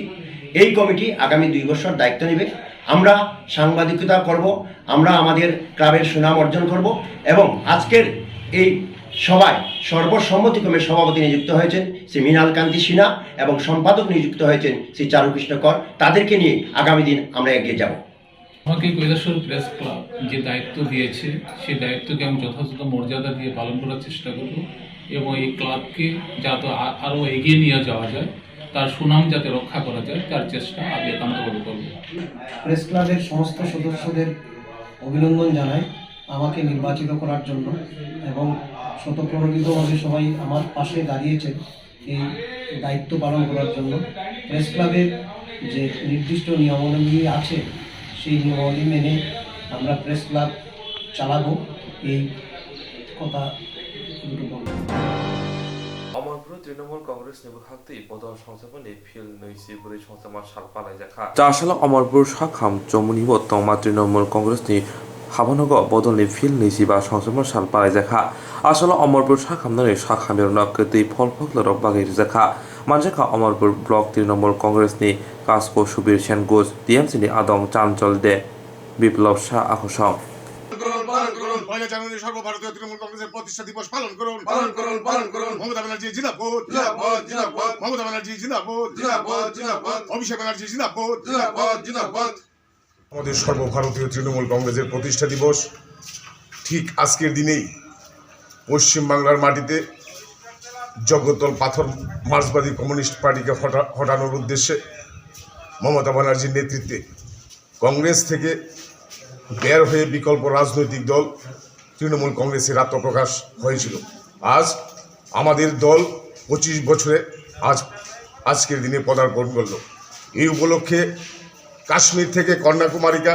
[SPEAKER 3] এই কমিটি আগামী 2 বছর দায়িত্ব নেবে। আমরা সাংবাদিকতা করব, আমরা আমাদের ক্লাবের সুনাম অর্জন করব এবং আজকের এই সভায় সর্বসম্মতিক্রমে সভাপতি নিযুক্ত হয়েছেন শ্রী মৃণাল কান্তি সিনহা এবং সম্পাদক নিযুক্ত হয়েছেন শ্রী চারুকৃষ্ণ কর। তাদেরকে নিয়ে আগামী দিন আমরা এগিয়ে যাব।
[SPEAKER 12] আমাকে কৈলাসহর প্রেস ক্লাব যে দায়িত্ব দিয়েছে সেই দায়িত্বকে আমি যথাযথ মর্যাদা দিয়ে পালন করার চেষ্টা করব এবং এই ক্লাবকে যাতে আরও এগিয়ে নিয়ে যাওয়া যায়, তার সুনাম যাতে রক্ষা করা যায় তার চেষ্টা আমি একান্তভাবে করব।
[SPEAKER 13] প্রেস ক্লাবের সমস্ত সদস্যদের অভিনন্দন জানাই আমাকে নির্বাচিত করার জন্য এবং স্বতঃপ্রণোদিতভাবে সবাই আমার পাশে দাঁড়িয়েছেন এই দায়িত্ব পালন করার জন্য। প্রেস ক্লাবের যে নির্দিষ্ট নিয়মাবলী আছে সেই নিয়মাবলী মেনে আমরা প্রেস ক্লাব চালাবো, এই কথা দুটো বলব।
[SPEAKER 1] अमरपुर तृणमूल कांग्रेस निबुखाक्ति बदल संस्थापननि फिल नैसि बुरै संस्थामा सालपालाय जाखा चारसाला अमरपुर साखाम जमुनि बतमा तृणमूल कांग्रेसनि हाबनग बदलनि फिल नैसिबा संस्थामा सालपालाय जाखा आसला अमरपुर साखामनानै साखामिरना कतै फलफक्लरक बागै जाखा मानजाखा अमरपुर ब्लक तृणमूल कांग्रेसनि कासको सुबीर सेन घोष टीएमसीनि आदं चांचल दे বিপ্লব শাহ আকর্ষণ
[SPEAKER 14] পয়লা জানুয়ারি সর্বভারতীয় তৃণমূল কংগ্রেসের প্রতিষ্ঠা দিবস পালন করুন পালন করুন পালন করুন। মমতা ব্যানার্জি জিন্দাবাদ জিন্দাবাদ জিন্দাবাদ মমতা ব্যানার্জি জিন্দাবাদ জিন্দাবাদ জিন্দাবাদ অভিষেক ব্যানার্জি জিন্দাবাদ জিন্দাবাদ জিন্দাবাদ। আমাদের সর্বভারতীয় তৃণমূল কংগ্রেসের প্রতিষ্ঠা দিবস ঠিক আজকের দিনেই পশ্চিম বাংলার মাটিতে জগদ্দল পাথর মার্ক্সবাদী কমিউনিস্ট পার্টিকে হটানোর উদ্দেশ্যে মমতা ব্যানার্জির নেতৃত্বে কংগ্রেস থেকে বের হয়ে বিকল্প রাজনৈতিক দল তৃণমূল কংগ্রেসের আত্মপ্রকাশ হয়েছিল। আজ আমাদের দল 25 বছরে আজকের দিনে পদার্পণ করল। এই উপলক্ষে কাশ্মীর থেকে কন্যাকুমারিকা,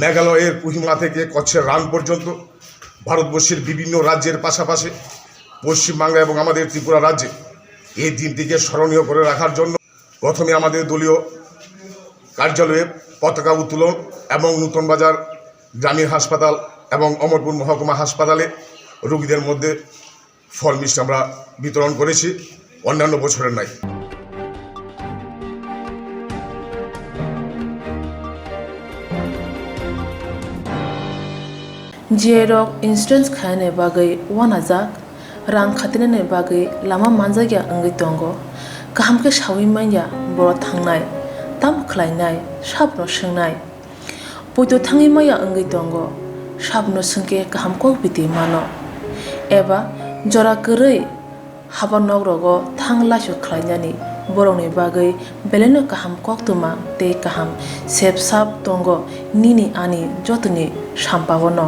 [SPEAKER 14] মেঘালয়ের কোহিমা থেকে কচ্ছের রান পর্যন্ত ভারতবর্ষের বিভিন্ন রাজ্যের পাশাপাশি পশ্চিমবাংলা এবং আমাদের ত্রিপুরা রাজ্যে এই দিনটিকে স্মরণীয় করে রাখার জন্য প্রথমে আমাদের দলীয় কার্যালয়ে পতাকা উত্তোলন এবং নূতন বাজার গ্রামীণ হাসপাতাল এবং অমরপুর মহকুমা হাসপাতালে রোগীদের মধ্যে ফল মিষ্টি আমরা বিতরণ করেছি অন্যান্য বছরের নাই।
[SPEAKER 11] जिएरक इन्सुरेन्स खाने बागै वानाजाक रां खातिनानै बागै लामा मानजागिया अंगै दंगो गाहामके सावै माइया बर' थांनाय ताम खलायनाय साबनो सोंनाय बयद' थाङै माइया अंगै दंगो साबनो सोंके गाहामको बिदि मानो एबा जरा गोरै हाबा नगरगो थां लासु खलायनानै बर'नि बागै बेलेनो गाहाम कक्तुमा ते गाहाम सेब साब दंगो निनि आनि जतनि साम्पावनो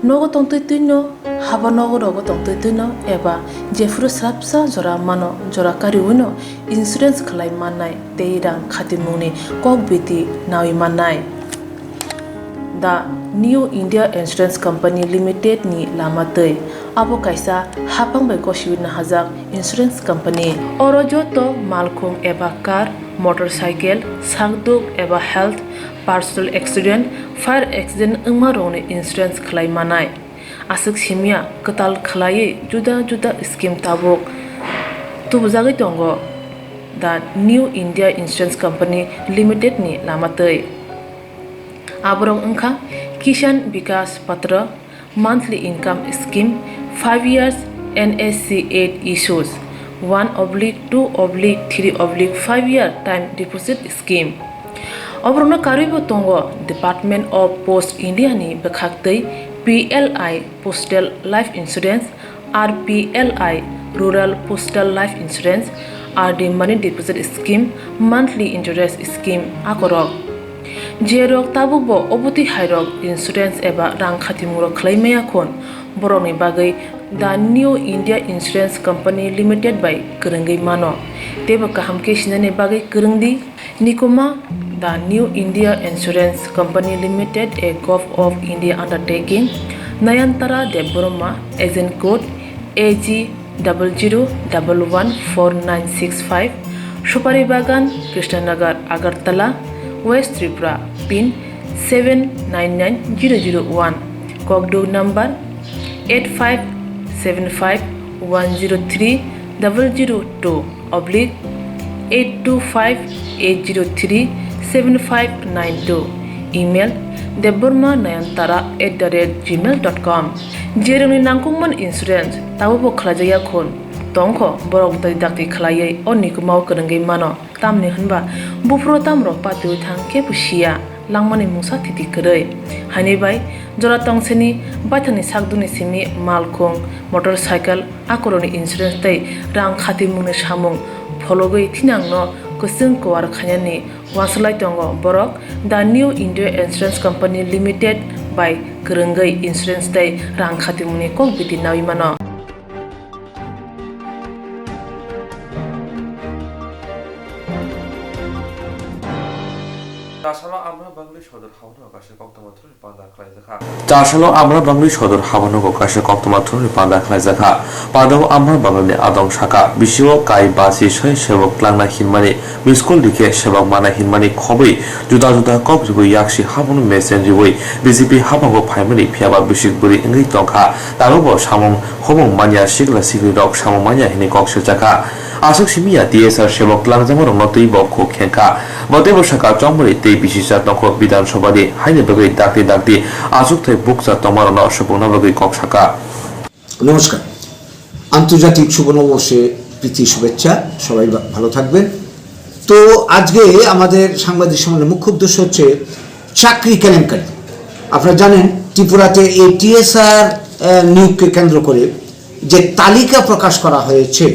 [SPEAKER 11] नगो तंतै तुइनो हाबा नगरगो तंतै तुइनो एबा जेफुरु स्राबसा जरा मानो जरा कारिउनो इन्सुरेन्स खलाय माननाय ते रां खातिमुनि कक बिदि नावि माननाय दा new India insurance company limited नि लामातै abo kaisa hapang bai gosiwina hajak insurance company oro joto malkhung eba car motorcycle sakduk eba health personal accident fire accident ungma rone insurance khlai manai asuk simia katal khlai juda juda scheme tabok tubujagai tongo the new india insurance company limited ni lamatei aborong ungkha kisan vikas patra monthly income scheme 5 years NSC 8 issues 1/2/3/5 year time deposit scheme Obrona karibo tongo Department of Post India ni bekhaktei PLI Postal Life Insurance RPLI Rural Postal Life Insurance RD Money Deposit Scheme Monthly Interest Scheme akorok Jerok tabubo obuti hairok insurance eba rang khatimuro khlaimaya khon boroni bagai the new india insurance company limited by kerengei mano teba kahamke sinane bagai kerengdi nikoma the new india insurance company limited a gov of india undertaking nayantara deboroma agent code AG 00114965 Shupari Bagan Krishnanagar Agartala West Tripura pin 799001 Kogdo number 85751032/825-803-7592 email debormanayantara@gmail.com jeroni nangkungman insurance tabubo khlajaya khon tongkho borok dai dakti khlaiei onikumau kerengei mano tamni hunba bufro tamro patu thangke pusia langmani musa thiti kerei hani bai jora tongseni bathani sakduni simi malkhong motorcycle akoroni insurance tai rang khati mune samung phologoi thinangno kusung kwar khanyani waslai tongo borok the new india insurance company limited by kerengai insurance tai rang khati mune kok biti nawi mano
[SPEAKER 2] Tasalo Amra Bangli Shodor Havanogo Kasha Koktomaturi Panda Klazaka, Pado Amra Bangli Adong Shaka, Bishiwo Kai Basi Shevok Klana Hinmani, Miskol Dike Shevok Mana Hinmani Kobi, Juda Juda Kokribu Yakshi Havanu Messenger Way, BCP Habango Primary Piaba Bishik Buri Ingri Tonka, Tarobo Shamong, Hobong Mania Shigla Sigri Dog Shamomania Hinikok Shaka. Asuk simia DSR Shevok Langzamoro Noti Boko Kenka, Botebo Shaka Jomori Te Bishisat Noko Bidan Shobadi, Hainebagi Dakti Dakti, Asuk Te Buksa Tomaro Shobonabagi Kok Shaka.
[SPEAKER 15] নমস্কার আন্তর্জাতিক শুভ নববর্ষে প্রীতি শুভেচ্ছা সবাই ভালো থাকবেন তো আজকে আমাদের সাংবাদিক সম্মেলনের মুখ্য উদ্দেশ্য হচ্ছে চাকরি কেলেঙ্কারি আপনারা জানেন ত্রিপুরাতে এই টিএসআর নিয়োগকে কেন্দ্র করে যে তালিকা প্রকাশ করা হয়েছে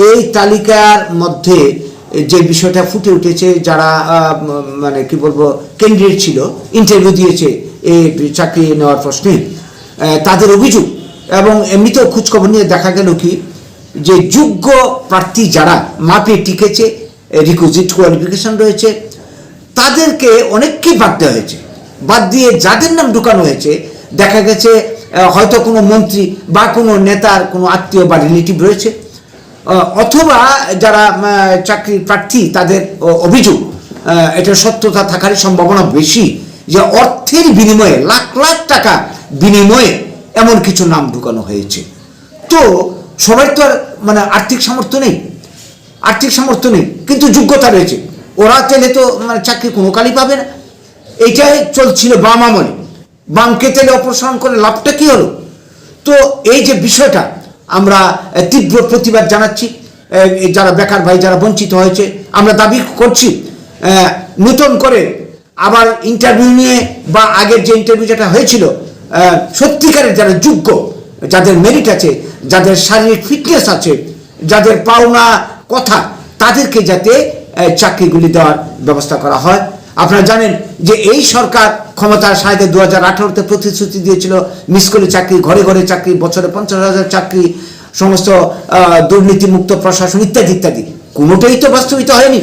[SPEAKER 15] এই তালিকার মধ্যে যে বিষয়টা ফুটে উঠেছে যারা মানে কি বলবো ক্যান্ডিডেট ছিল ইন্টারভিউ দিয়েছে এই চাকরি নেওয়ার প্রশ্নে তাদের অভিযোগ এবং এমনিতেও খোঁজখবর নিয়ে দেখা গেল কি যে যোগ্য প্রার্থী যারা মাপে টিকেছে রিকুইজিট কোয়ালিফিকেশন রয়েছে তাদেরকে অনেককেই বাদ দেওয়া হয়েছে বাদ দিয়ে যাদের নাম ঢুকানো হয়েছে দেখা গেছে হয়তো কোনো মন্ত্রী বা কোনো নেতার কোনো আত্মীয় বা রিলেটিভ রয়েছে অথবা যারা চাকরি প্রার্থী তাদের অভিযোগ এটা সত্যতা থাকার সম্ভাবনা বেশি যে অর্থের বিনিময়ে লাখ লাখ টাকা বিনিময়ে এমন কিছু নাম ঢুকানো হয়েছে তো সবাই তো আর মানে আর্থিক সামর্থ্য নেই কিন্তু যোগ্যতা রয়েছে ওরা চাইলে তো মানে চাকরি কোনো কালই পাবে না এইটাই চলছিল বাম আমলে বামকে তেলে অপসারণ করে লাভটা কি হলো? তো এই যে বিষয়টা আমরা তীব্র প্রতিবাদ জানাচ্ছি। যারা বেকার ভাই যারা বঞ্চিত হয়েছে, আমরা দাবি করছি নতুন করে আবার ইন্টারভিউ নিয়ে বা আগের যে ইন্টারভিউ যেটা হয়েছিল, সত্যিকারের যারা যোগ্য, যাদের মেরিট আছে, যাদের শারীরিক ফিটনেস আছে, যাদের পাওনা কথা, তাদেরকে যাতে চাকরিগুলি দেওয়ার ব্যবস্থা করা হয়। আপনারা জানেন যে এই সরকার ক্ষমতার সাথে 2018-তে প্রতিশ্রুতি দিয়েছিল মিসকলি চাকরি, ঘরে ঘরে চাকরি, বছরে 50,000 চাকরি, সমস্ত দুর্নীতিমুক্ত প্রশাসন ইত্যাদি ইত্যাদি। কোনোটাই তো বাস্তবিত হয়নি।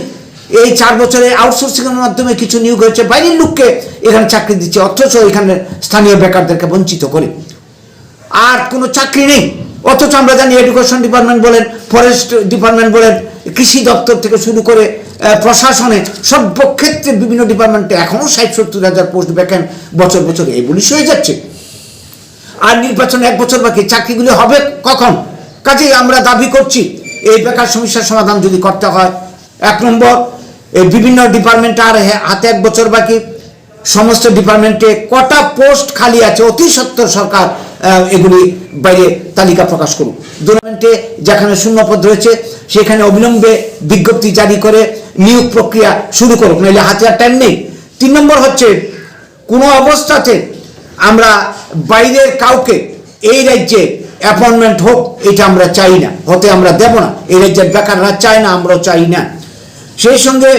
[SPEAKER 15] এই 4 বছরে আউটসোর্সিংয়ের মাধ্যমে কিছু নিয়োগ হয়েছে, বাইরের লোককে এখানে চাকরি দিচ্ছে, অথচ এখানে স্থানীয় বেকারদেরকে বঞ্চিত করে। আর কোনো চাকরি নেই, অথচ আমরা জানি এডুকেশন ডিপার্টমেন্ট বলেন, ফরেস্ট ডিপার্টমেন্ট বলেন, কৃষি দপ্তর থেকে শুরু করে প্রশাসনে সর্বক্ষেত্রে বিভিন্ন ডিপার্টমেন্টে এখনও 60-70 হাজার পোস্ট ভ্যাকেন্ট বছর বছর এগুলি হয়ে যাচ্ছে। আর নির্বাচন 1 বছর বাকি, চাকরিগুলি হবে কখন? কাজেই আমরা দাবি করছি এই বেকার সমস্যার সমাধান যদি করতে হয়, 1 নম্বর এই বিভিন্ন ডিপার্টমেন্টে আর হাতে 1 বছর বাকি, সমস্ত ডিপার্টমেন্টে কটা পোস্ট খালি আছে অতি সত্বর সরকার এগুলি বাইরে তালিকা প্রকাশ করুক। ডিপার্টমেন্টে যেখানে শূন্যপদ রয়েছে সেখানে অবিলম্বে বিজ্ঞপ্তি জারি করে নিয়োগ প্রক্রিয়া শুরু করুক, নাহলে হাতে আর টাইম নেই। 3 নম্বর হচ্ছে কোনো অবস্থাতে আমরা বাইরের কাউকে এই রাজ্যে অ্যাপয়েন্টমেন্ট হোক এটা আমরা চাই না, হতে আমরা দেব না। এই রাজ্যের বেকাররা চায় না, আমরাও চাই না। সেই সঙ্গে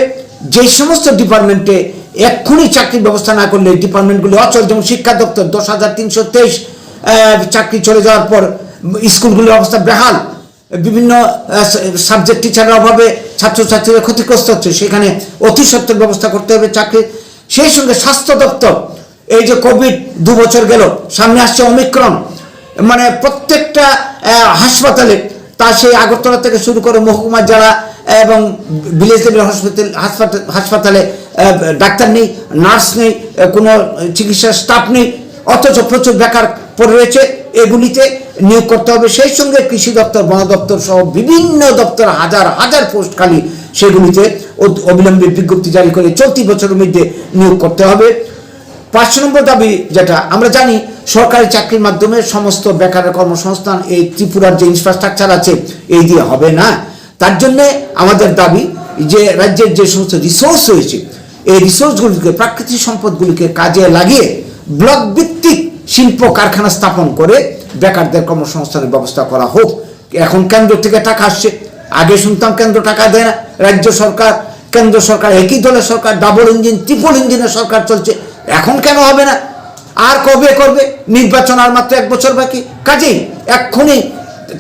[SPEAKER 15] যে সমস্ত ডিপার্টমেন্টে এক্ষুনি চাকরির ব্যবস্থা না করলে ডিপার্টমেন্টগুলি অচল, যেমন শিক্ষা দপ্তর 10,323 চাকরি চলে যাওয়ার পর স্কুলগুলির অবস্থা বেহাল, বিভিন্ন সাবজেক্ট টিচারের অভাবে ছাত্রছাত্রীরা ক্ষতিগ্রস্ত হচ্ছে, সেখানে অতি সত্বর ব্যবস্থা করতে হবে চাকরি। সেই সঙ্গে স্বাস্থ্য দপ্তর, এই যে কোভিড 2 বছর গেল, সামনে আসছে ওমিক্রন, মানে প্রত্যেকটা হাসপাতালে, তা সেই আগরতলা থেকে শুরু করে মহকুমার যারা এবং ভিলেজ লেভেল হাসপাতালে ডাক্তার নেই, নার্স নেই, কোনো চিকিৎসার স্টাফ নেই, অথচ প্রচুর বেকার পড়ে রয়েছে, এগুলিতে নিয়োগ করতে হবে। সেই সঙ্গে কৃষি দপ্তর, বন দপ্তর সহ বিভিন্ন দপ্তর হাজার হাজার পোস্ট খালি, সেগুলিতে অবিলম্বে বিজ্ঞপ্তি জারি করে চলতি বছরের মধ্যে নিয়োগ করতে হবে। 5 নম্বর দাবি যেটা আমরা জানি, সরকারি চাকরির মাধ্যমে সমস্ত বেকারের কর্মসংস্থান এই ত্রিপুরার যে ইনফ্রাস্ট্রাকচার আছে এই দিয়ে হবে না। তার জন্যে আমাদের দাবি যে রাজ্যের যে সমস্ত রিসোর্স রয়েছে এই রিসোর্সগুলিকে, প্রাকৃতিক সম্পদগুলিকে কাজে লাগিয়ে ব্লক ভিত্তিক শিল্প কারখানা স্থাপন করে বেকারদের কর্মসংস্থানের ব্যবস্থা করা হোক। এখন কেন্দ্র থেকে টাকা আসছে, আগে শুনতাম কেন্দ্র টাকা দেয় না, রাজ্য সরকার কেন্দ্র সরকার একই দলের সরকার, ডাবল ইঞ্জিন ট্রিপল ইঞ্জিনের সরকার চলছে, এখন কেন হবে না? আর কবে করবে? নির্বাচন আর মাত্র 1 বছর বাকি, কাজেই এক্ষুনি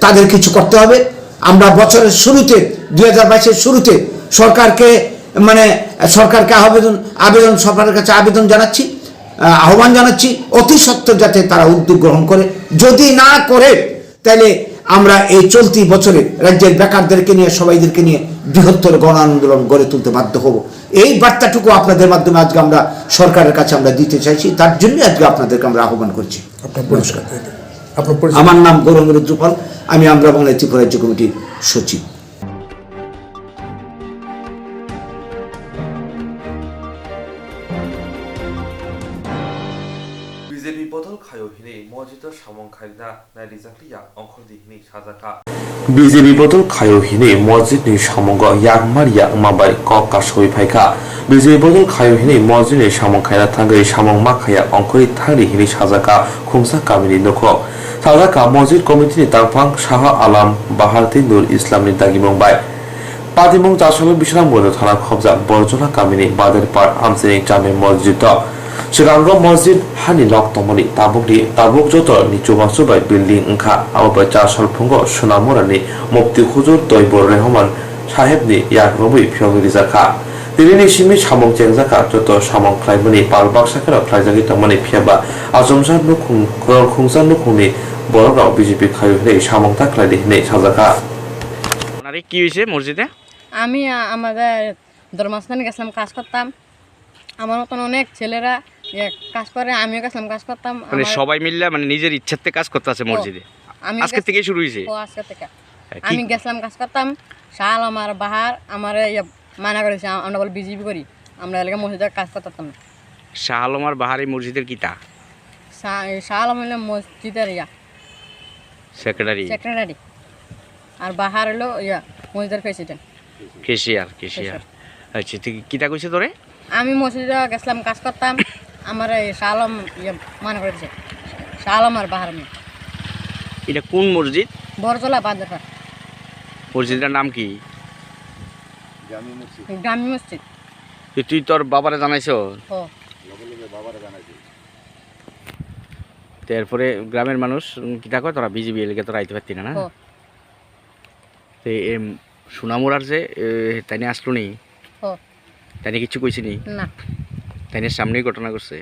[SPEAKER 15] তাদের কিছু করতে হবে। আমরা বছরের শুরুতে 2022-এর শুরুতে সরকারকে আবেদন সরকারের কাছে আবেদন জানাচ্ছি, আহ্বান জানাচ্ছি অতি সত্বর যাতে তারা উদ্যোগ গ্রহণ করে। যদি না করে তাহলে আমরা এই চলতি বছরে রাজ্যের বেকারদেরকে নিয়ে, সবাইদেরকে নিয়ে বৃহত্তর গণ আন্দোলন গড়ে তুলতে বাধ্য হব। এই বার্তাটুকু আপনাদের মাধ্যমে আজকে আমরা সরকারের কাছে আমরা দিতে চাইছি, তার জন্য আজকে আপনাদেরকে আমরা আহ্বান করছি। নমস্কার। আমার নাম গৌরঙ্গ রুদ্রপাল, আমি আমরা বাংলা ত্রিপুরা রাজ্য কমিটির সচিব।
[SPEAKER 1] বিজেপি বদল খায়হিনি মজিদ সামং খাইনা নাইরিজাকলিয়া অংখদিহিনি সাজাকা বিজেপি বদল খায়হিনি মসজিদনি সামঙ্গ ইয়াকমারিয়া মাবাই কক কাসই ফাইকা বিজেপি বদল খায়হিনি মসজিদনি সামং খাইনা থাঙ্গै সামং মাখায়া অংখরি থাंगरिहिनि সাজাকা খুমসা কামিনি নখ সাজাকা মসজিদ কমিটিनि তাংফাং শাহ আলম বাহারতি নুর ইসলামनि দাগিমंबाय পাদিমং জাসল বিশরাম বনো থানা খবজা বরজনা কামিনি বাদের পার আমসেনি জামে মসজিদ सिगांग मस्जिद हानि लक तमनि ताबुक जत निचुमासुबाय बिल्डिं ओंखा आबाय चासल फुंग सुनामुरानि मुफ्ती हुजुर तयबुर रहमान साहेबनि याग्रबै फियगरि जाखा दिरिनि सिमि सामं चेंजाखा जत सामं ख्लाइबनि पालबाक्साखा ख्लाइजागि तमनि फियाबा आजमजा खुंसा नुखुंनि बरगाव बिजेपि खायहै सामंता ख्लाइदिहिनै साजाखा
[SPEAKER 5] আরে কি হইছে মসজিদে?
[SPEAKER 16] আমি আমাদের ধর্মস্থানে গেছিলাম কাজ করতাম, আমার মতন অনেক ছেলেরা কাজ করে, আমিও গেছিলাম কাজ করতাম,
[SPEAKER 5] মানে সবাই মিলে মানে নিজের ইচ্ছাতে কাজ করতেছে মসজিদে। আজকে থেকে শুরু হয়েছে?
[SPEAKER 16] আজকে থেকে আমি গেছিলাম কাজ করতাম, শাল আমার বাহার আমার মানা করেছে, আমরা বলে বিজেপি করি, আমরা এলাকা মসজিদে কাজ করতাম না।
[SPEAKER 5] শাহ আলম আর বাহার এই মসজিদের কিতা
[SPEAKER 16] শাহ আলম হইলো মসজিদের
[SPEAKER 8] সেক্রেটারি
[SPEAKER 16] সেক্রেটারি, আর বাহার হলো মসজিদের প্রেসিডেন্ট।
[SPEAKER 8] কেশিয়ার আচ্ছা তুই কিতা কইছে তোরে?
[SPEAKER 16] আমি মসজিদে গেছিলাম কাজ করতাম, আমার এই শাহ আলম মনে করেছে, শাহ আলম আর বাহার মেয়ে।
[SPEAKER 8] এটা কোন মসজিদ?
[SPEAKER 16] বরজলা বাজার
[SPEAKER 8] মসজিদের নাম কি?
[SPEAKER 16] গ্রামী মসজিদ।
[SPEAKER 8] তুই তোর বাবারে জানাইছো?
[SPEAKER 16] ও
[SPEAKER 8] তারপরে গ্রামের মানুষ কিতা কয় তোরা বিজিবি এলাকা তোরা আইতে পারতি না? তো সোনামুরার যে তাই নিয়ে আসলো নি, তাই নিয়ে কিছু কইছি নি?
[SPEAKER 16] না,
[SPEAKER 8] তাই নিয়ে সামনেই ঘটনা করছে।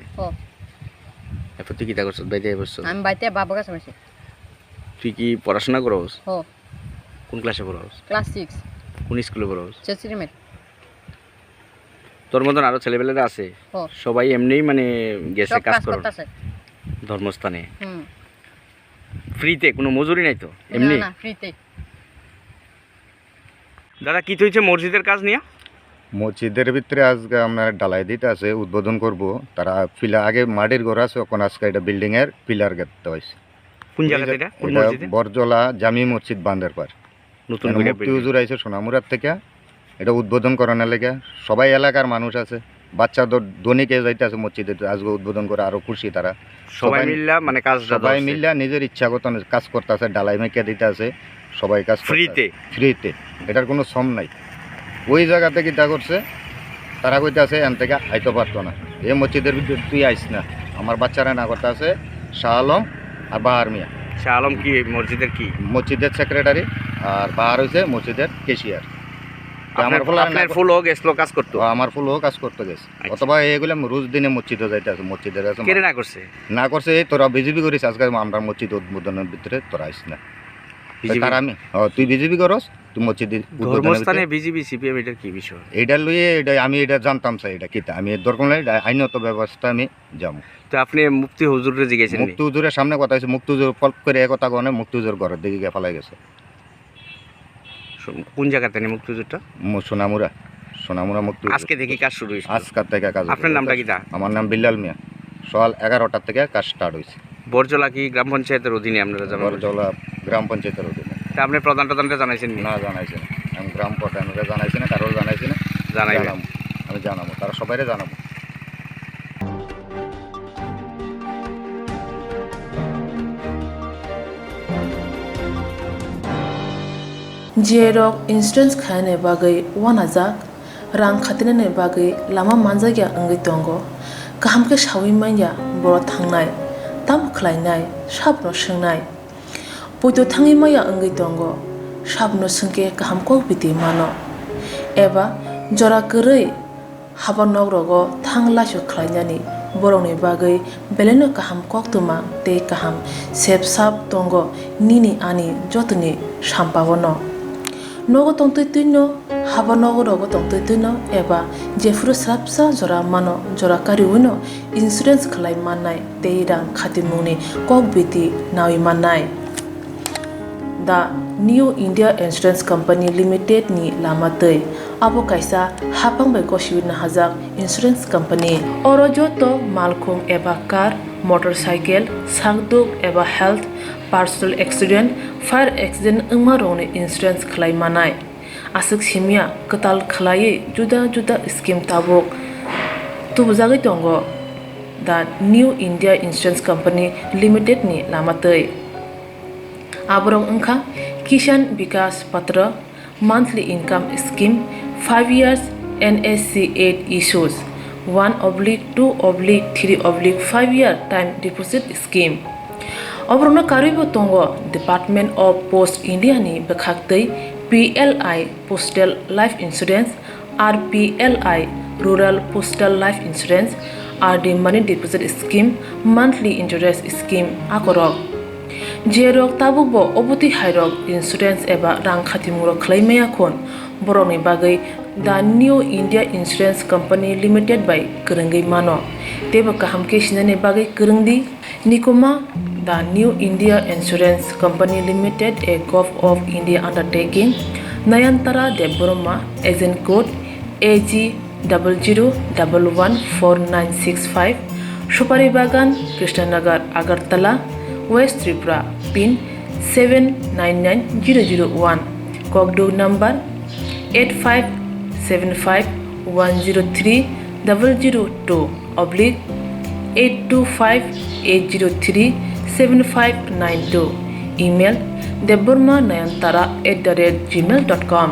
[SPEAKER 8] এরপর তুই কিতা করছ? বাইতে বসছো?
[SPEAKER 16] আমি বাইতে বাবার কাছে বসে।
[SPEAKER 8] তুই কি পড়াশোনা করস?
[SPEAKER 16] ও
[SPEAKER 8] কোন ক্লাসে পড়স?
[SPEAKER 16] ক্লাস 6।
[SPEAKER 8] কোন স্কুলে পড়স?
[SPEAKER 16] চেচিরিমেট।
[SPEAKER 8] তোর মতন আরো ছেলেপেলেরা আছে? সবাই এমনিই মানে গেছে কাজ করতে ধর্মস্থানে? ফ্রিতে, কোনো মজুরি নাই তো? এমনি
[SPEAKER 16] না, ফ্রিতে।
[SPEAKER 8] দাদা কি হয়েছে মসজিদের কাজ নিয়ে?
[SPEAKER 17] মসজিদের ভিতরে আজকে আপনার ডালাই দিতে আছে, উদ্বোধন করব। তারা আগে মাটির ঘর আছে, ওখানে আজকে এটা বিল্ডিং এর পিলার গাঁথতে হয়েছে।
[SPEAKER 8] কোন জায়গাতে এটা? কোন মসজিদে?
[SPEAKER 17] বরজলা জামি মসজিদ বান্দের পার।
[SPEAKER 8] নতুন
[SPEAKER 17] মুফতি হুজুর আইছে সোনামুরার থেকে, এটা উদ্বোধন করানোর লেগে। সবাই এলাকার মানুষ আছে, বাচ্চা দনিকে যাইতে আছে মসজিদে আজকে উদ্বোধন করে, আরো খুশি তারা।
[SPEAKER 8] সবাই মিল্লা মানে কাজ,
[SPEAKER 17] সবাই মিল্লা নিজের ইচ্ছাগত কাজ করতে আছে, ডালাই মেকে দিতে আছে সবাই কাজ
[SPEAKER 8] ফ্রিতে।
[SPEAKER 17] এটার কোনো শ্রম নাই। ওই জায়গাতে কিতা করছে, তারা কইতে আছে এন থেকে আইতে পারতো না, এই মসজিদের ভিতরে তুই আইস না। আমার বাচ্চারা না করতে আছে শাহ আলম আর বাহার মিয়া।
[SPEAKER 8] শাহ আলম কি মসজিদের কি?
[SPEAKER 17] মসজিদের সেক্রেটারি, আর বাহার হয়েছে মসজিদের কেশিয়ার।
[SPEAKER 8] আমার ফুলও গেছিল কাজ করতো?
[SPEAKER 17] আমার ফুলও কাজ করতে গেছে। অথবা এগুলো রোজ দিনে মসজিদে যাইতে আছে, মসজিদের কাছে
[SPEAKER 8] না করছে
[SPEAKER 17] না করছে। তোরা বিজেপি করিস, আজকে আমরা মসজিদ উদ্বোধনের ভিতরে তোরা আইস না। তার আমি তুই বিজেপি করস, তুই মসজিদ
[SPEAKER 8] ধর্মস্থানে বিজেপি সিপিএম এটার কি বিষয়?
[SPEAKER 17] এটা লইয়ে এটা আমি এটা জানতাম চাই, এটা কিতা আমি দরকার নাই, আইনত ব্যবস্থা আমি যাবো।
[SPEAKER 8] তো আপনি মুফতি হুজুরে জিজ্ঞাসেন?
[SPEAKER 17] মুফতি হুজুরের সামনে কথা হয়েছে, মুফতি হুজুর ফল করে কথা কনে, মুফতি হুজুর ঘরের দিকে গিয়ে ফেলাই গেছে।
[SPEAKER 8] কোন জায়গাতে মুফতি হুজুরটা?
[SPEAKER 17] সোনামুরা মুফতি।
[SPEAKER 8] আজকে থেকে কাজ শুরু হয়েছে?
[SPEAKER 17] আজকের থেকে কাজ।
[SPEAKER 8] আপনার নামটা কি?
[SPEAKER 17] আমার নাম বিল্লাল মিয়া। সকাল 11টার থেকে কাজ স্টার্ট হয়েছে।
[SPEAKER 8] বরজলা কি গ্রাম পঞ্চায়েতের অধীনে? আপনারা
[SPEAKER 17] বরজলা গ্রাম পঞ্চায়েতের অধীনে।
[SPEAKER 8] তা আপনি প্রধানটা জানাইছেন?
[SPEAKER 17] না, জানাইছি না। আমি গ্রাম প্রধানকে জানাইছি না, কারোর জানাইছি না।
[SPEAKER 8] জানাইবেন?
[SPEAKER 17] আমি জানাবো, তারা সবাইরে জানাবো।
[SPEAKER 11] जेरक इंसुरेंस खाने बागै वानाजाक रां खातिने बागै लामा मानजागिया अंगै दंगो गाहाम के सावि माइया बर' थांनाय ताम खलायनाय साबनो सोंनाय बयदो थाङै माइया अंगै दंगो साबनो सोंके गाहाम को बिदि मानो एबा जरा गरै हाबा नगरगो थां लासो खलायनानि बर'नि बागै बेलेनो गाहाम कक्तुमा ते गाहाम सेब साब दंगो निनि आनि जतनि साम्पावनो नगो तंतै तुइनो हाबा नगरगो तंतै तुइनो एबा जेफुरो स्राबसा जरा मानो जरा कारिउनो इंसुरेंस खलाय माननाय ते रां खाति मुनि कक बिति नावि माननाय दा New India Insurance Company limited नि लामातै आबो कायसा हापांबाय गसिबिनो हाजाक इंसुरेंस कंपनी अरजतो मालखुं एबा कार मोटरसाइकेल सागदुक एबा health personal accident fire accident उमारोने इंसुरेंस खलाय मानाय आसक सिमिया कताल खलायै जुदा जुदा स्कीम ताबक तुबजागै दंगो दा New India Insurance Company limited नि लामातै आबरं अंखा किसान विकास पत्र monthly income scheme 5 years NSC 8 issues 1/2/3/5 year time deposit scheme अब्रनो कारिबो तंगो डिपार्टमेंट ऑफ पोस्ट इंडिया नि बखाक्तै PLI postal life insurance RPLI rural postal life insurance RD money deposit scheme monthly interest scheme आकरक जेरक ताबुकबो अबति हायरक इंश्योरेंस एबा रां खातिमुरक खलायमाया खन बर'नि बागै the New India Insurance Company Limited बाय गोरोंगै मानो तेबो गाहाम केसिनानि बागै गोरोंदि निकोमा the New India Insurance Company Limited a gov of India undertaking Nayantara Debbarma agent code AG00114965 Supari Bagan Krishnanagar Agartala West Tripura pin 799001 कॉकडो नंबर 85751002/82580375592 email deborma9tara@gmail.com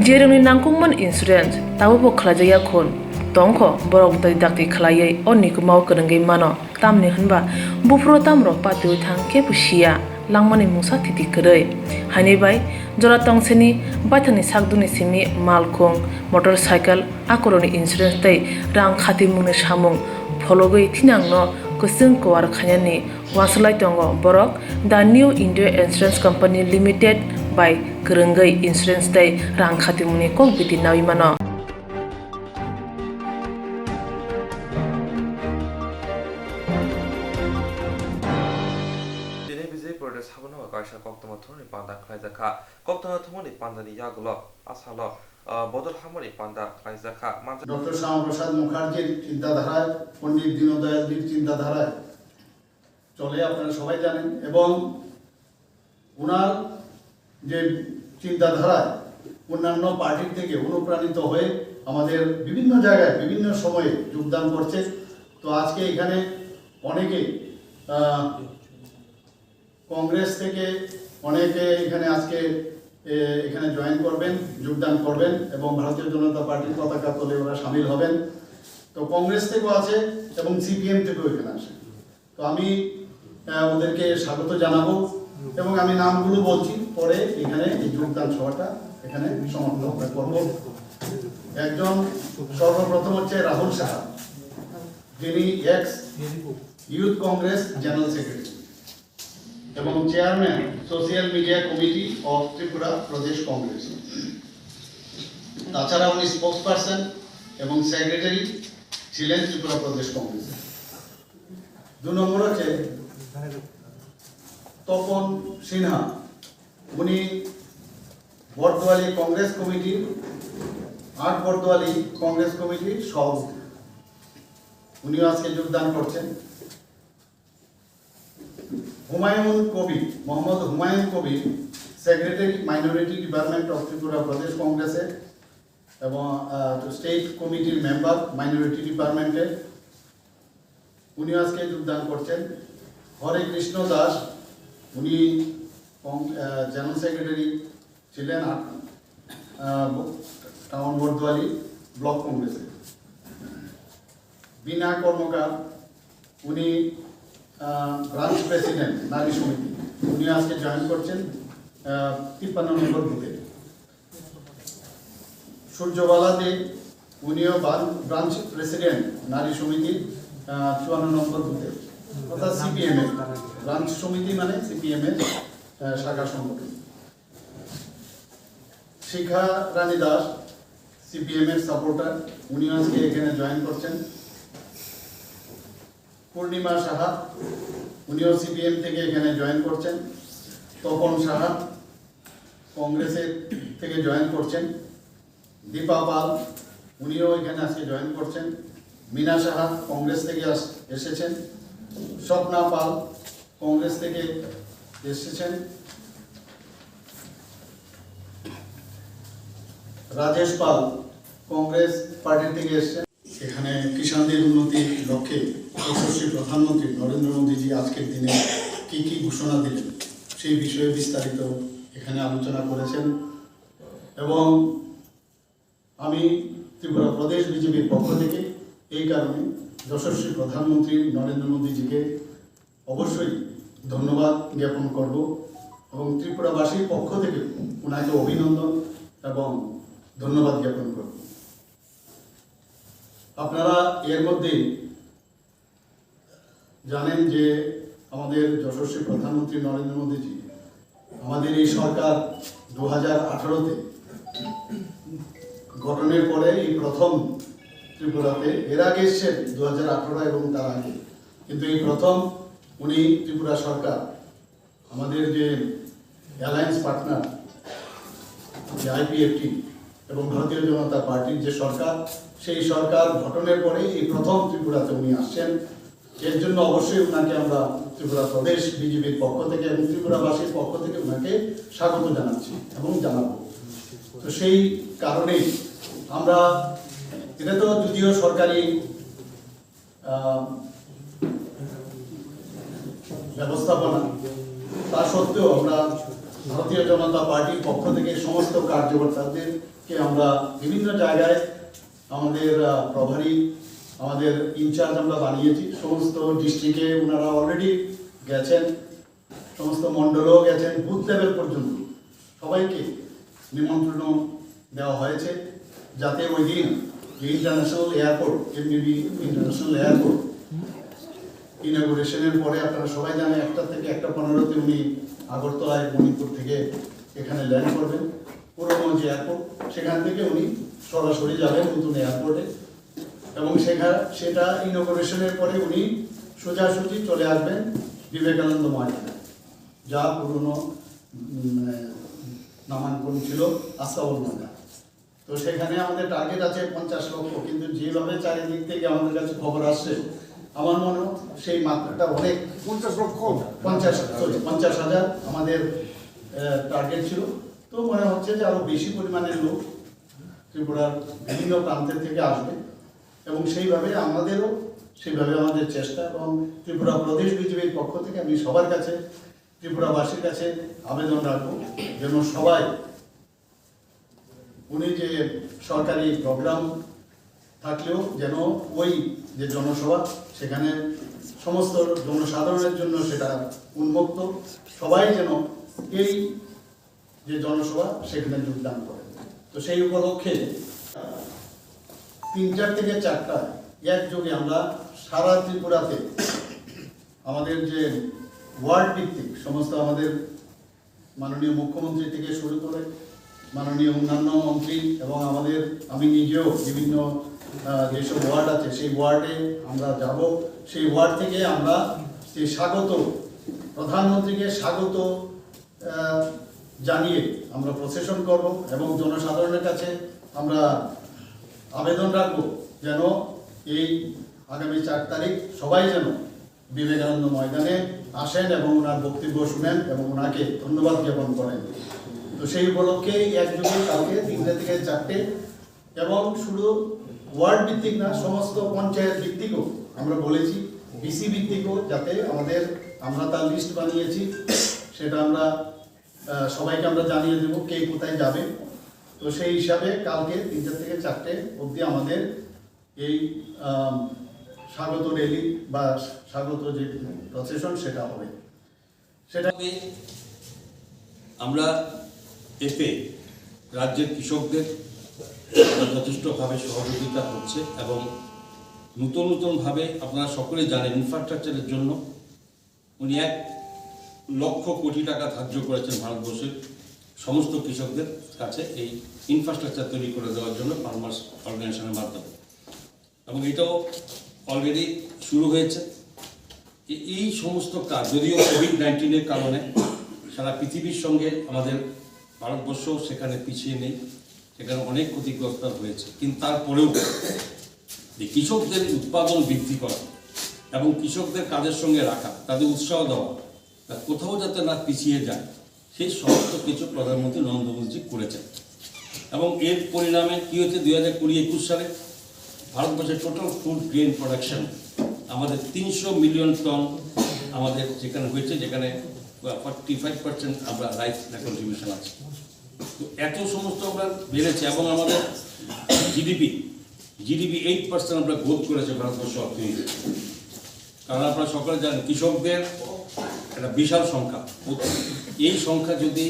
[SPEAKER 11] जेरंनि नांगौमोन इंश्योरेंस ताबो खलाजाया खुन तंख बरक दाय दाक्ति खलायै अनिखौ माव करंगै मानो तामनि होनबा बुफ्रो तामरो पातिउ थांखे पुसिया लांमानि मुसा थिति करै हानिबाय जरा तंसेनि बाथानि सागदुनि सिमि मालखुं मोटरसाइकेल आकरनि इंश्योरेंस तै रां खाति मुनि सामुं फलगै थिनांनो कसों कवार खायानि वासलाय तंगो बरक the New India Insurance Company Limited बाय करंगै इंश्योरेंस तै रां खाति मुनि कक बिदि नावि मानो
[SPEAKER 1] কাইসা কক্তমা থনি পান্ডা খাইজাখা কক্তমা থমনি পান্ডানি ইয়াগুলো আসালো বদল হামনি পান্ডা খাইজাখা
[SPEAKER 18] ডক্টর শ্যামাপ্রসাদ মুখার্জির চিন্তাধারায় পণ্ডিত দীনদয়ালজির চিন্তাধারায় চলে আপনারা সবাই জানেন এবং ওনার যে চিন্তাধারায় অন্যান্য পার্টির থেকে অনুপ্রাণিত হয়ে আমাদের বিভিন্ন জায়গায় বিভিন্ন সময়ে যোগদান করছে। তো আজকে এখানে অনেকে কংগ্রেস থেকে অনেকে এখানে আজকে এখানে জয়েন করবেন, যোগদান করবেন এবং ভারতীয় জনতা পার্টির পতাকা তলে ওরা সামিল হবেন। তো কংগ্রেস থেকেও আছে এবং সিপিএম থেকেও এখানে আসে। তো আমি ওদেরকে স্বাগত জানাবো এবং আমি নামগুলো বলছি, পরে এখানে এই যোগদান সভাটা এখানে সমাপ্ত করব। একজন সর্বপ্রথম হচ্ছে রাহুল সাহা, যিনি ex youth Congress general secretary এবং chairman social media committee of Tripura Pradesh Congress. তাছাড়া উনি স্পোক্সপারসন এবং সেক্রেটারি ছিলেন ত্রিপুরা প্রদেশ কংগ্রেস। 2 নম্বর হচ্ছে তপন সিনহা, উনি বর্দোয়ালি কংগ্রেস কমিটির 8 বর্দোয়ালি কংগ্রেস কমিটির সভাপতি, উনিও আজকে যোগদান করছেন। Humayun Kabir, Mohammad Humayun Kabir, secretary minority department of Tripura Pradesh কংগ্রেসের এবং স্টেট কমিটির মেম্বার মাইনরিটি ডিপার্টমেন্টের, উনিও আজকে যোগদান করছেন। হরে কৃষ্ণ দাস, উনি জেনারেল সেক্রেটারি ছিলেন টাউন বর্দোয়ালি ব্লক কংগ্রেসের। বিনা কর্মকার, উনি ব্রাঞ্চ প্রেসিডেন্ট নারী সমিতি, উনি আজকে জয়েন করছেন 53 নম্বর বুথে। সূর্যবালা দে, উনিও ব্রাঞ্চ প্রেসিডেন্ট নারী সমিতির 54 নম্বর বুথে, অর্থাৎ সিপিএম এর ব্রাঞ্চ সমিতি মানে সিপিএম এর শাখা সংগঠন। শিখা রানী দাস, সিপিএম এর সাপোর্টার, উনি আজকে এখানে জয়েন করছেন। পূর্ণিমা সাহা, উনিও সিপিএম থেকে এখানে জয়েন করছেন। তপন সাহা কংগ্রেসের থেকে জয়েন করছেন। দীপা পাল, উনিও এখানে আজকে জয়েন করছেন। মিনা সাহা কংগ্রেস থেকে এসেছেন। স্বপ্না পাল কংগ্রেস থেকে এসেছেন। রাজেশ পাল কংগ্রেস পার্টি থেকে এসেছেন। এখানে কিষানদের উন্নতির লক্ষ্যে যশস্বী প্রধানমন্ত্রী নরেন্দ্র মোদীজি আজকের দিনে কি কি ঘোষণা দিলেন সেই বিষয়ে বিস্তারিত এখানে আলোচনা করেছেন এবং আমি ত্রিপুরা প্রদেশ বিজেপির পক্ষ থেকে এই কারণে যশস্বী প্রধানমন্ত্রী নরেন্দ্র মোদীজিকে অবশ্যই ধন্যবাদ জ্ঞাপন করব এবং ত্রিপুরাবাসীর পক্ষ থেকে ওনাকে অভিনন্দন এবং ধন্যবাদ জ্ঞাপন করব। আপনারা এর মধ্যে জানেন যে আমাদের যশস্বী প্রধানমন্ত্রী নরেন্দ্র মোদীজি আমাদের এই সরকার 2018-তে গঠনের পরে এই প্রথম ত্রিপুরাতে, এর আগে এসছেন 2018 এবং তার আগে, কিন্তু এই প্রথম উনি ত্রিপুরা সরকার আমাদের যে অ্যালায়েন্স পার্টনার যে আইপিএফটি এবং ভারতীয় জনতা পার্টির যে সরকার, সেই সরকার গঠনের পরে এই প্রথম ত্রিপুরাতে উনি আসছেন এর জন্য অবশ্যই ওনাকে আমরা ত্রিপুরা প্রদেশ বিজেপির পক্ষ থেকে এবং ত্রিপুরাবাসীর পক্ষ থেকে ওনাকে স্বাগত জানাচ্ছি এবং জানাবো। তো সেই কারণে আমরা, এটা তো যদিও সরকারি ব্যবস্থাপনা, তা সত্ত্বেও আমরা ভারতীয় জনতা পার্টির পক্ষ থেকে সমস্ত কার্যকর্তাদেরকে আমরা বিভিন্ন জায়গায় আমাদের প্রভারী, আমাদের ইনচার্জ আমরা বানিয়েছি। সমস্ত ডিস্ট্রিক্টে ওনারা অলরেডি গেছেন, সমস্ত মণ্ডলেও গেছেন, বুথ লেভেল পর্যন্ত সবাইকে নিমন্ত্রণ দেওয়া হয়েছে, যাতে ওই দিন যে ইন্টারন্যাশনাল এয়ারপোর্ট, এমনিবি ইন্টারন্যাশনাল এয়ারপোর্ট ইনগুরেশনের পরে আপনারা সবাই জানেন 1টা থেকে 1:15 উনি আগরতলায় মণিপুর থেকে এখানে ল্যান্ড করবেন। পুরোনো যে এয়ারপোর্ট, সেখান থেকে উনি সরাসরি যাবেন নতুন এয়ারপোর্টে, এবং সেটা ইনগুরেশনের পরে উনি সোজাসুজি চলে আসবেন বিবেকানন্দ ময়দানে, যা পুরনো নামাঙ্কন ছিল আস্তাবল ময়দান। তো সেখানে আমাদের টার্গেট আছে 50 লক্ষ, কিন্তু যেভাবে চারিদিক থেকে আমাদের কাছে খবর আসছে, আমার মনে হয় সেই মাত্রাটা অনেক, 50,000 আমাদের টার্গেট ছিল। তো মনে হচ্ছে যে আরো বেশি পরিমাণের লোক ত্রিপুরার বিভিন্ন প্রান্তের থেকে আসবে, এবং সেইভাবে আমাদের চেষ্টা। এবং ত্রিপুরা প্রদেশ বিজেপির পক্ষ থেকে আমি সবার কাছে, ত্রিপুরাবাসীর কাছে আবেদন রাখবো যেন সবাই, উনি যে সরকারি প্রোগ্রাম থাকলেও যেন ওই যে জনসভা, সেখানে সমস্ত জনসাধারণের জন্য সেটা উন্মুক্ত, সবাই যেন এই যে জনসভা সেখানে যোগদান করে। তো সেই উপলক্ষে 3টা থেকে 4টা একযোগে আমরা সারা ত্রিপুরাতে আমাদের যে ওয়ার্ড ভিত্তিক সমস্ত, আমাদের মাননীয় মুখ্যমন্ত্রী থেকে শুরু করে মাননীয় অন্যান্য মন্ত্রী এবং আমি নিজেও বিভিন্ন যেসব ওয়ার্ড আছে সেই ওয়ার্ডে আমরা যাব। সেই ওয়ার্ড থেকে আমরা সেই প্রধানমন্ত্রীকে স্বাগত জানিয়ে আমরা প্রসেশন করব, এবং জনসাধারণের কাছে আমরা আবেদন রাখবো যেন এই আগামী 4 তারিখ সবাই যেন বিবেকানন্দ ময়দানে আসেন এবং ওনার বক্তব্য শুনেন এবং ওনাকে ধন্যবাদ জ্ঞাপন করেন। তো সেই উপলক্ষে একযোগে কালকে 3টে থেকে 4টে, এবং শুধু ওয়ার্ড ভিত্তিক না, সমস্ত পঞ্চায়েত ভিত্তিকও আমরা বলেছি, বিসি ভিত্তিকও, যাতে আমরা তার লিস্ট বানিয়েছি, সেটা আমরা সবাইকে আমরা জানিয়ে দেবো কে কোথায় যাবে। তো সেই হিসাবে কালকে 3টে থেকে 4টে অবধি আমাদের এই স্বাগত র্যালি বা স্বাগত যে প্রসেশন সেটা হবে। সেটা
[SPEAKER 19] আমরা এতে রাজ্যের কৃষকদের যথেষ্টভাবে সহযোগিতা হচ্ছে, এবং নতুনভাবে আপনারা সকলেই জানেন ইনফ্রাস্ট্রাকচারের জন্য উনি 1 লক্ষ কোটি টাকা ধার্য করেছেন ভারতবর্ষের সমস্ত কৃষকদের কাছে এই ইনফ্রাস্ট্রাকচার তৈরি করে দেওয়ার জন্য ফার্মার্স অর্গানাইজেশনের মাধ্যমে, এবং এটাও অলরেডি শুরু হয়েছে। এই সমস্ত কাজ, যদিও কোভিড-19 কারণে সারা পৃথিবীর সঙ্গে আমাদের ভারতবর্ষ সেখানে পিছিয়ে নেই, সেখানে অনেক ক্ষতিগ্রস্ত হয়েছে, কিন্তু তারপরেও কৃষকদের উৎপাদন বৃদ্ধি করা এবং কৃষকদের কাজের সঙ্গে রাখা, তাদের উৎসাহ দেওয়া, কোথাও যাতে না পিছিয়ে যায়, সেই সমস্ত কিছু প্রধানমন্ত্রী নরেন্দ্র মোদীজি করেছেন। এবং এর পরিণামে কী হচ্ছে, 2020-21 সালে ভারতবর্ষের টোটাল ফুড গ্রেন প্রোডাকশন আমাদের 300 মিলিয়ন টন আমাদের যেখানে হয়েছে, যেখানে 45% আমরা রাইস কন্ট্রিবিউশন আছে। তো এত সমস্ত আমরা বেড়েছে, এবং আমাদের জিডিপি 8% আমরা গ্রোথ করেছে ভারতবর্ষ অর্থনীতি। কারণ আপনারা সকলে জানেন কৃষকদের একটা বিশাল সংখ্যা, এই সংখ্যা যদি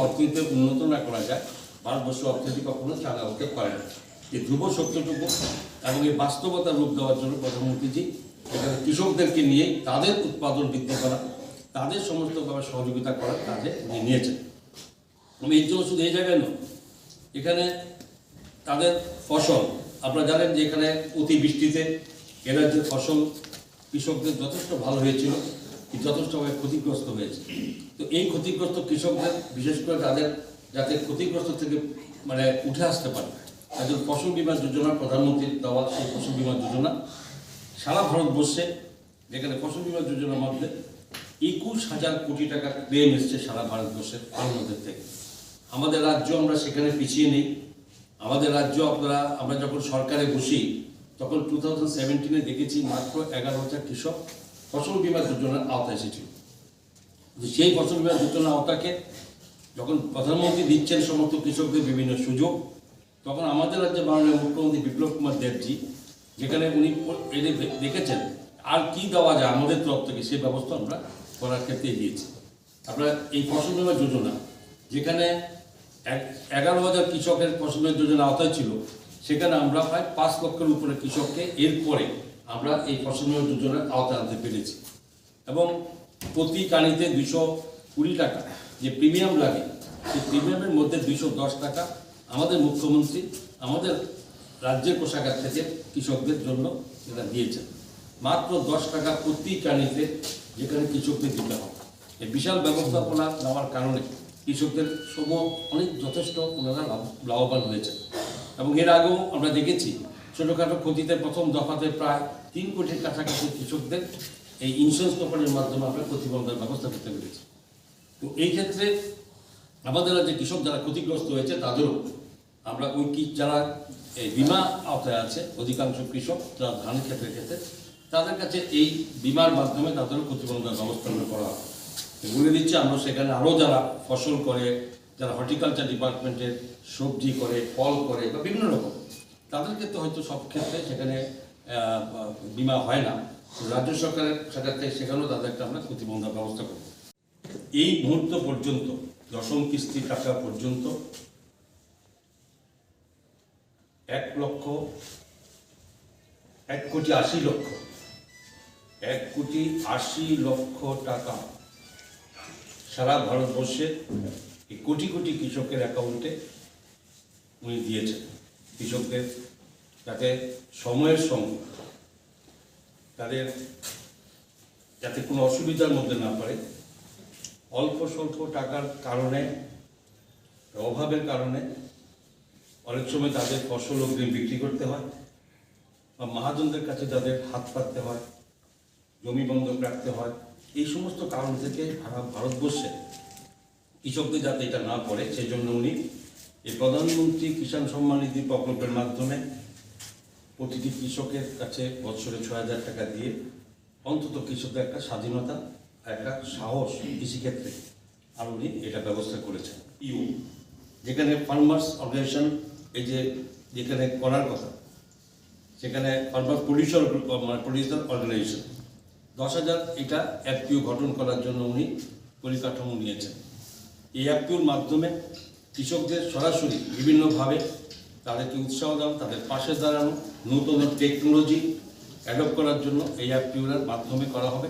[SPEAKER 19] অর্থনীতিতে উন্নত না করা যায়, ভারতবর্ষ অর্থনীতি কখনো চাঙ্গা হতে পারে না। এই ধ্রুব সত্যটুকু এবং এই বাস্তবতা রূপ দেওয়ার জন্য প্রধানমন্ত্রীজি এখানে কৃষকদেরকে নিয়ে তাদের উৎপাদন বৃদ্ধি করা, তাদের সমস্তভাবে সহযোগিতা করার কাজে উনি নিয়েছেন। আমি এর জন্য শুধু এই জায়গায় নয়, এখানে তাদের ফসল, আপনারা জানেন যে এখানে অতিবৃষ্টিতে এ রাজ্যের ফসল কৃষকদের যথেষ্ট ভালো হয়েছিল, যথেষ্টভাবে ক্ষতিগ্রস্ত হয়েছে। তো এই ক্ষতিগ্রস্ত কৃষকদের, বিশেষ করে তাদের যাতে ক্ষতিগ্রস্ত থেকে উঠে আসতে পারে, তাদের ফসল বীমা যোজনা, প্রধানমন্ত্রীর দেওয়া সেই ফসল বীমা যোজনা, সারা ভারতবর্ষে যেখানে ফসল বীমা যোজনার মধ্যে 21,000 কোটি টাকা ক্লেম এসছে সারা ভারতবর্ষের ফার্মারদের থেকে। আমাদের রাজ্য আমরা সেখানে পিছিয়ে নেই। আমাদের রাজ্য আমরা যখন সরকারে বসি তখন 2017-এ দেখেছি মাত্র 11,000 কৃষক ফসল বীমা যোজনার আওতায় এসেছিল। সেই ফসল বীমা যোজনার আওতাকে যখন প্রধানমন্ত্রী দিচ্ছেন সমস্ত কৃষকদের বিভিন্ন সুযোগ, তখন আমাদের রাজ্যে মাননীয় মুখ্যমন্ত্রী বিপ্লব কুমার দেবজি যেখানে উনি দেখেছেন আর কি দেওয়া যায় আমাদের তরফ থেকে, সেই ব্যবস্থা আমরা করার ক্ষেত্রে এগিয়েছি। আপনার এই ফসল বীমা যোজনা যেখানে 11,000 কৃষকের ফসল বীমা যোজনা আওতায় ছিল, সেখানে আমরা প্রায় 5 লক্ষের উপরে কৃষককে এরপরে আমরা এই ফসল বীমা যোজনার আওতায় আনতে পেরেছি। এবং প্রতি কানিতে 220 টাকা যে প্রিমিয়াম লাগে, সেই প্রিমিয়ামের মধ্যে 210 টাকা আমাদের মুখ্যমন্ত্রী আমাদের রাজ্যের কোষাগার থেকে কৃষকদের জন্য এটা দিয়েছেন। মাত্র 10 টাকা প্রতি কানিতে যেখানে কৃষকদের দিতে হবে। এই বিশাল ব্যবস্থাপনা নেওয়ার কারণে কৃষকদের অনেক যথেষ্ট ওনারা লাভবান হয়েছে। এবং এর আগেও আমরা দেখেছি ছোটোখাটো ক্ষতিতে প্রথম দফাতে প্রায় 3 কোটির কাছাকাছি কৃষকদের এই ইন্স্যুরেন্স কোম্পানির মাধ্যমে আমরা ক্ষতিপূরণের ব্যবস্থা করতে পেরেছি। তো এই ক্ষেত্রে আমাদের যে কৃষক যারা ক্ষতিগ্রস্ত হয়েছে তাদেরও আমরা যারা এই বিমা আওতায় আছে, অধিকাংশ কৃষক যারা ধানের ক্ষেত্রে তাদের কাছে এই বিমার মাধ্যমে তাদেরও ক্ষতিপূরণের ব্যবস্থা করা হয়। বলে দিচ্ছি আমরা সেখানে আরও যারা ফসল করে, যারা হর্টিকালচার ডিপার্টমেন্টের সবজি করে, ফল করে বা বিভিন্ন রকম, তাদের ক্ষেত্রে হয়তো সব ক্ষেত্রে সেখানে বিমা হয় না। রাজ্য সরকারের সাথে সেখানেও তাদেরকে আমরা ক্ষতিপূরণের ব্যবস্থা করব। এই মুহূর্ত পর্যন্ত 10ম কিস্তি টাকা পর্যন্ত 1,80,00,000 টাকা সারা ভারতবর্ষে কোটি কোটি কৃষকের অ্যাকাউন্টে উনি দিয়েছেন। কৃষকদের যাতে সময়ের সঙ্গে তাদের যাতে কোনো অসুবিধার মধ্যে না পড়ে, অল্প স্বল্প টাকার কারণে, অভাবের কারণে অনেক সময় তাদের ফসল অগ্রিম বিক্রি করতে হয় বা মহাজনদের কাছে তাদের হাত পাততে হয়, জমি বন্ধক রাখতে হয়। এই সমস্ত কারণ থেকে ভারতবর্ষে কৃষকদের যাতে এটা না পড়ে, সেই জন্য উনি এই প্রধানমন্ত্রী কিষাণ সম্মান নিধি প্রকল্পের মাধ্যমে প্রতিটি কৃষকের কাছে বছরে 6,000 টাকা দিয়ে অন্তত কৃষকদের একটা স্বাধীনতা, একটা সাহস কৃষিক্ষেত্রে আর উনি এটা ব্যবস্থা করেছেন। যেখানে ফার্মার্স অর্গানাইজেশন যেখানে করার কথা, সেখানে ফার্মার্স প্রডিউসার অর্গানাইজেশন 10,000 এটা এফপিও গঠন করার জন্য উনি পরিকাঠামো নিয়েছেন। এই এফপিওর মাধ্যমে কৃষকদের সরাসরি বিভিন্নভাবে তাদেরকে উৎসাহ দেওয়া, তাদের পাশে দাঁড়ানো, নতুন টেকনোলজি অ্যাডপ্ট করার জন্য এই এফপিওর মাধ্যমে করা হবে।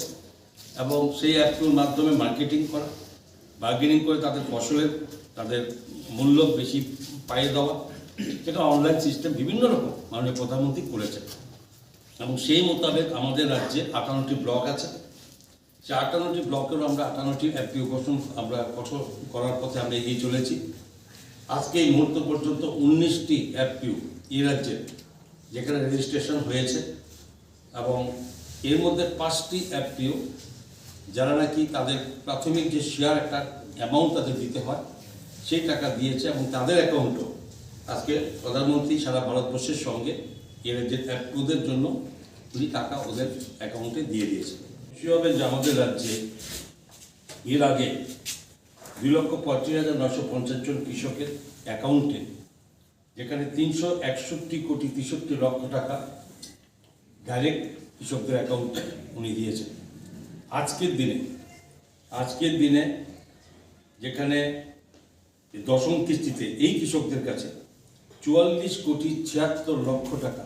[SPEAKER 19] এবং সেই এফপিওর মাধ্যমে মার্কেটিং করা, বার্গেনিং করে তাদের ফসলের তাদের মূল্য বেশি পাইয়ে দেওয়া, সেটা অনলাইন সিস্টেম বিভিন্ন রকম মাননীয় প্রধানমন্ত্রী করেছেন। এবং সেই মোতাবেক আমাদের রাজ্যে 58টি ব্লক আছে। সেই 58টি ব্লকেরও আমরা 58টি এফপিও গঠন করার পথে আমরা এগিয়ে চলেছি। আজকে এই মুহূর্ত পর্যন্ত 19টি এফপিও এই রাজ্যে যেখানে রেজিস্ট্রেশন হয়েছে, এবং এর মধ্যে 5টি এফপিও যারা নাকি তাদের প্রাথমিক যে শেয়ার একটা অ্যামাউন্ট তাদের দিতে হয় সেই টাকা দিয়েছে, এবং তাদের অ্যাকাউন্টও আজকে প্রধানমন্ত্রী সারা ভারতবর্ষের সঙ্গে এর যে এফপিওদের জন্য উনি টাকা ওদের অ্যাকাউন্টে দিয়ে দিয়েছে। খুশি হবেন যে আমাদের রাজ্যে এর আগে 2,35,950 জন কৃষকের অ্যাকাউন্টে যেখানে 361,63,00,000 টাকা ডাইরেক্ট কৃষকদের অ্যাকাউন্টে উনি দিয়েছেন। আজকের দিনে যেখানে 10ম কিস্তিতে এই কৃষকদের কাছে 44,76,00,000 টাকা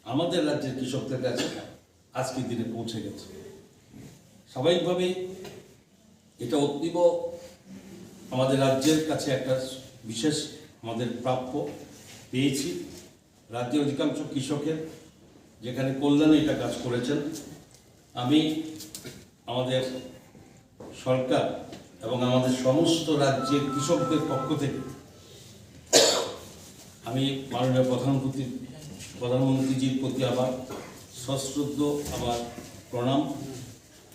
[SPEAKER 19] আমাদের রাজ্যের কৃষকদের কাছে আজকের দিনে পৌঁছে গেছে। স্বাভাবিকভাবেই এটা অতীব আমাদের রাজ্যের কাছে একটা বিশেষ আমাদের প্রাপ্য পেয়েছি। রাজ্যের অধিকাংশ কৃষকের যেখানে কল্যাণে এটা কাজ করেছেন। আমি আমাদের সরকার এবং আমাদের সমস্ত রাজ্যের কৃষকদের পক্ষ থেকে আমি মাননীয় প্রধানমন্ত্রীজির প্রতি আবার সশ্রদ্ধ আমার প্রণাম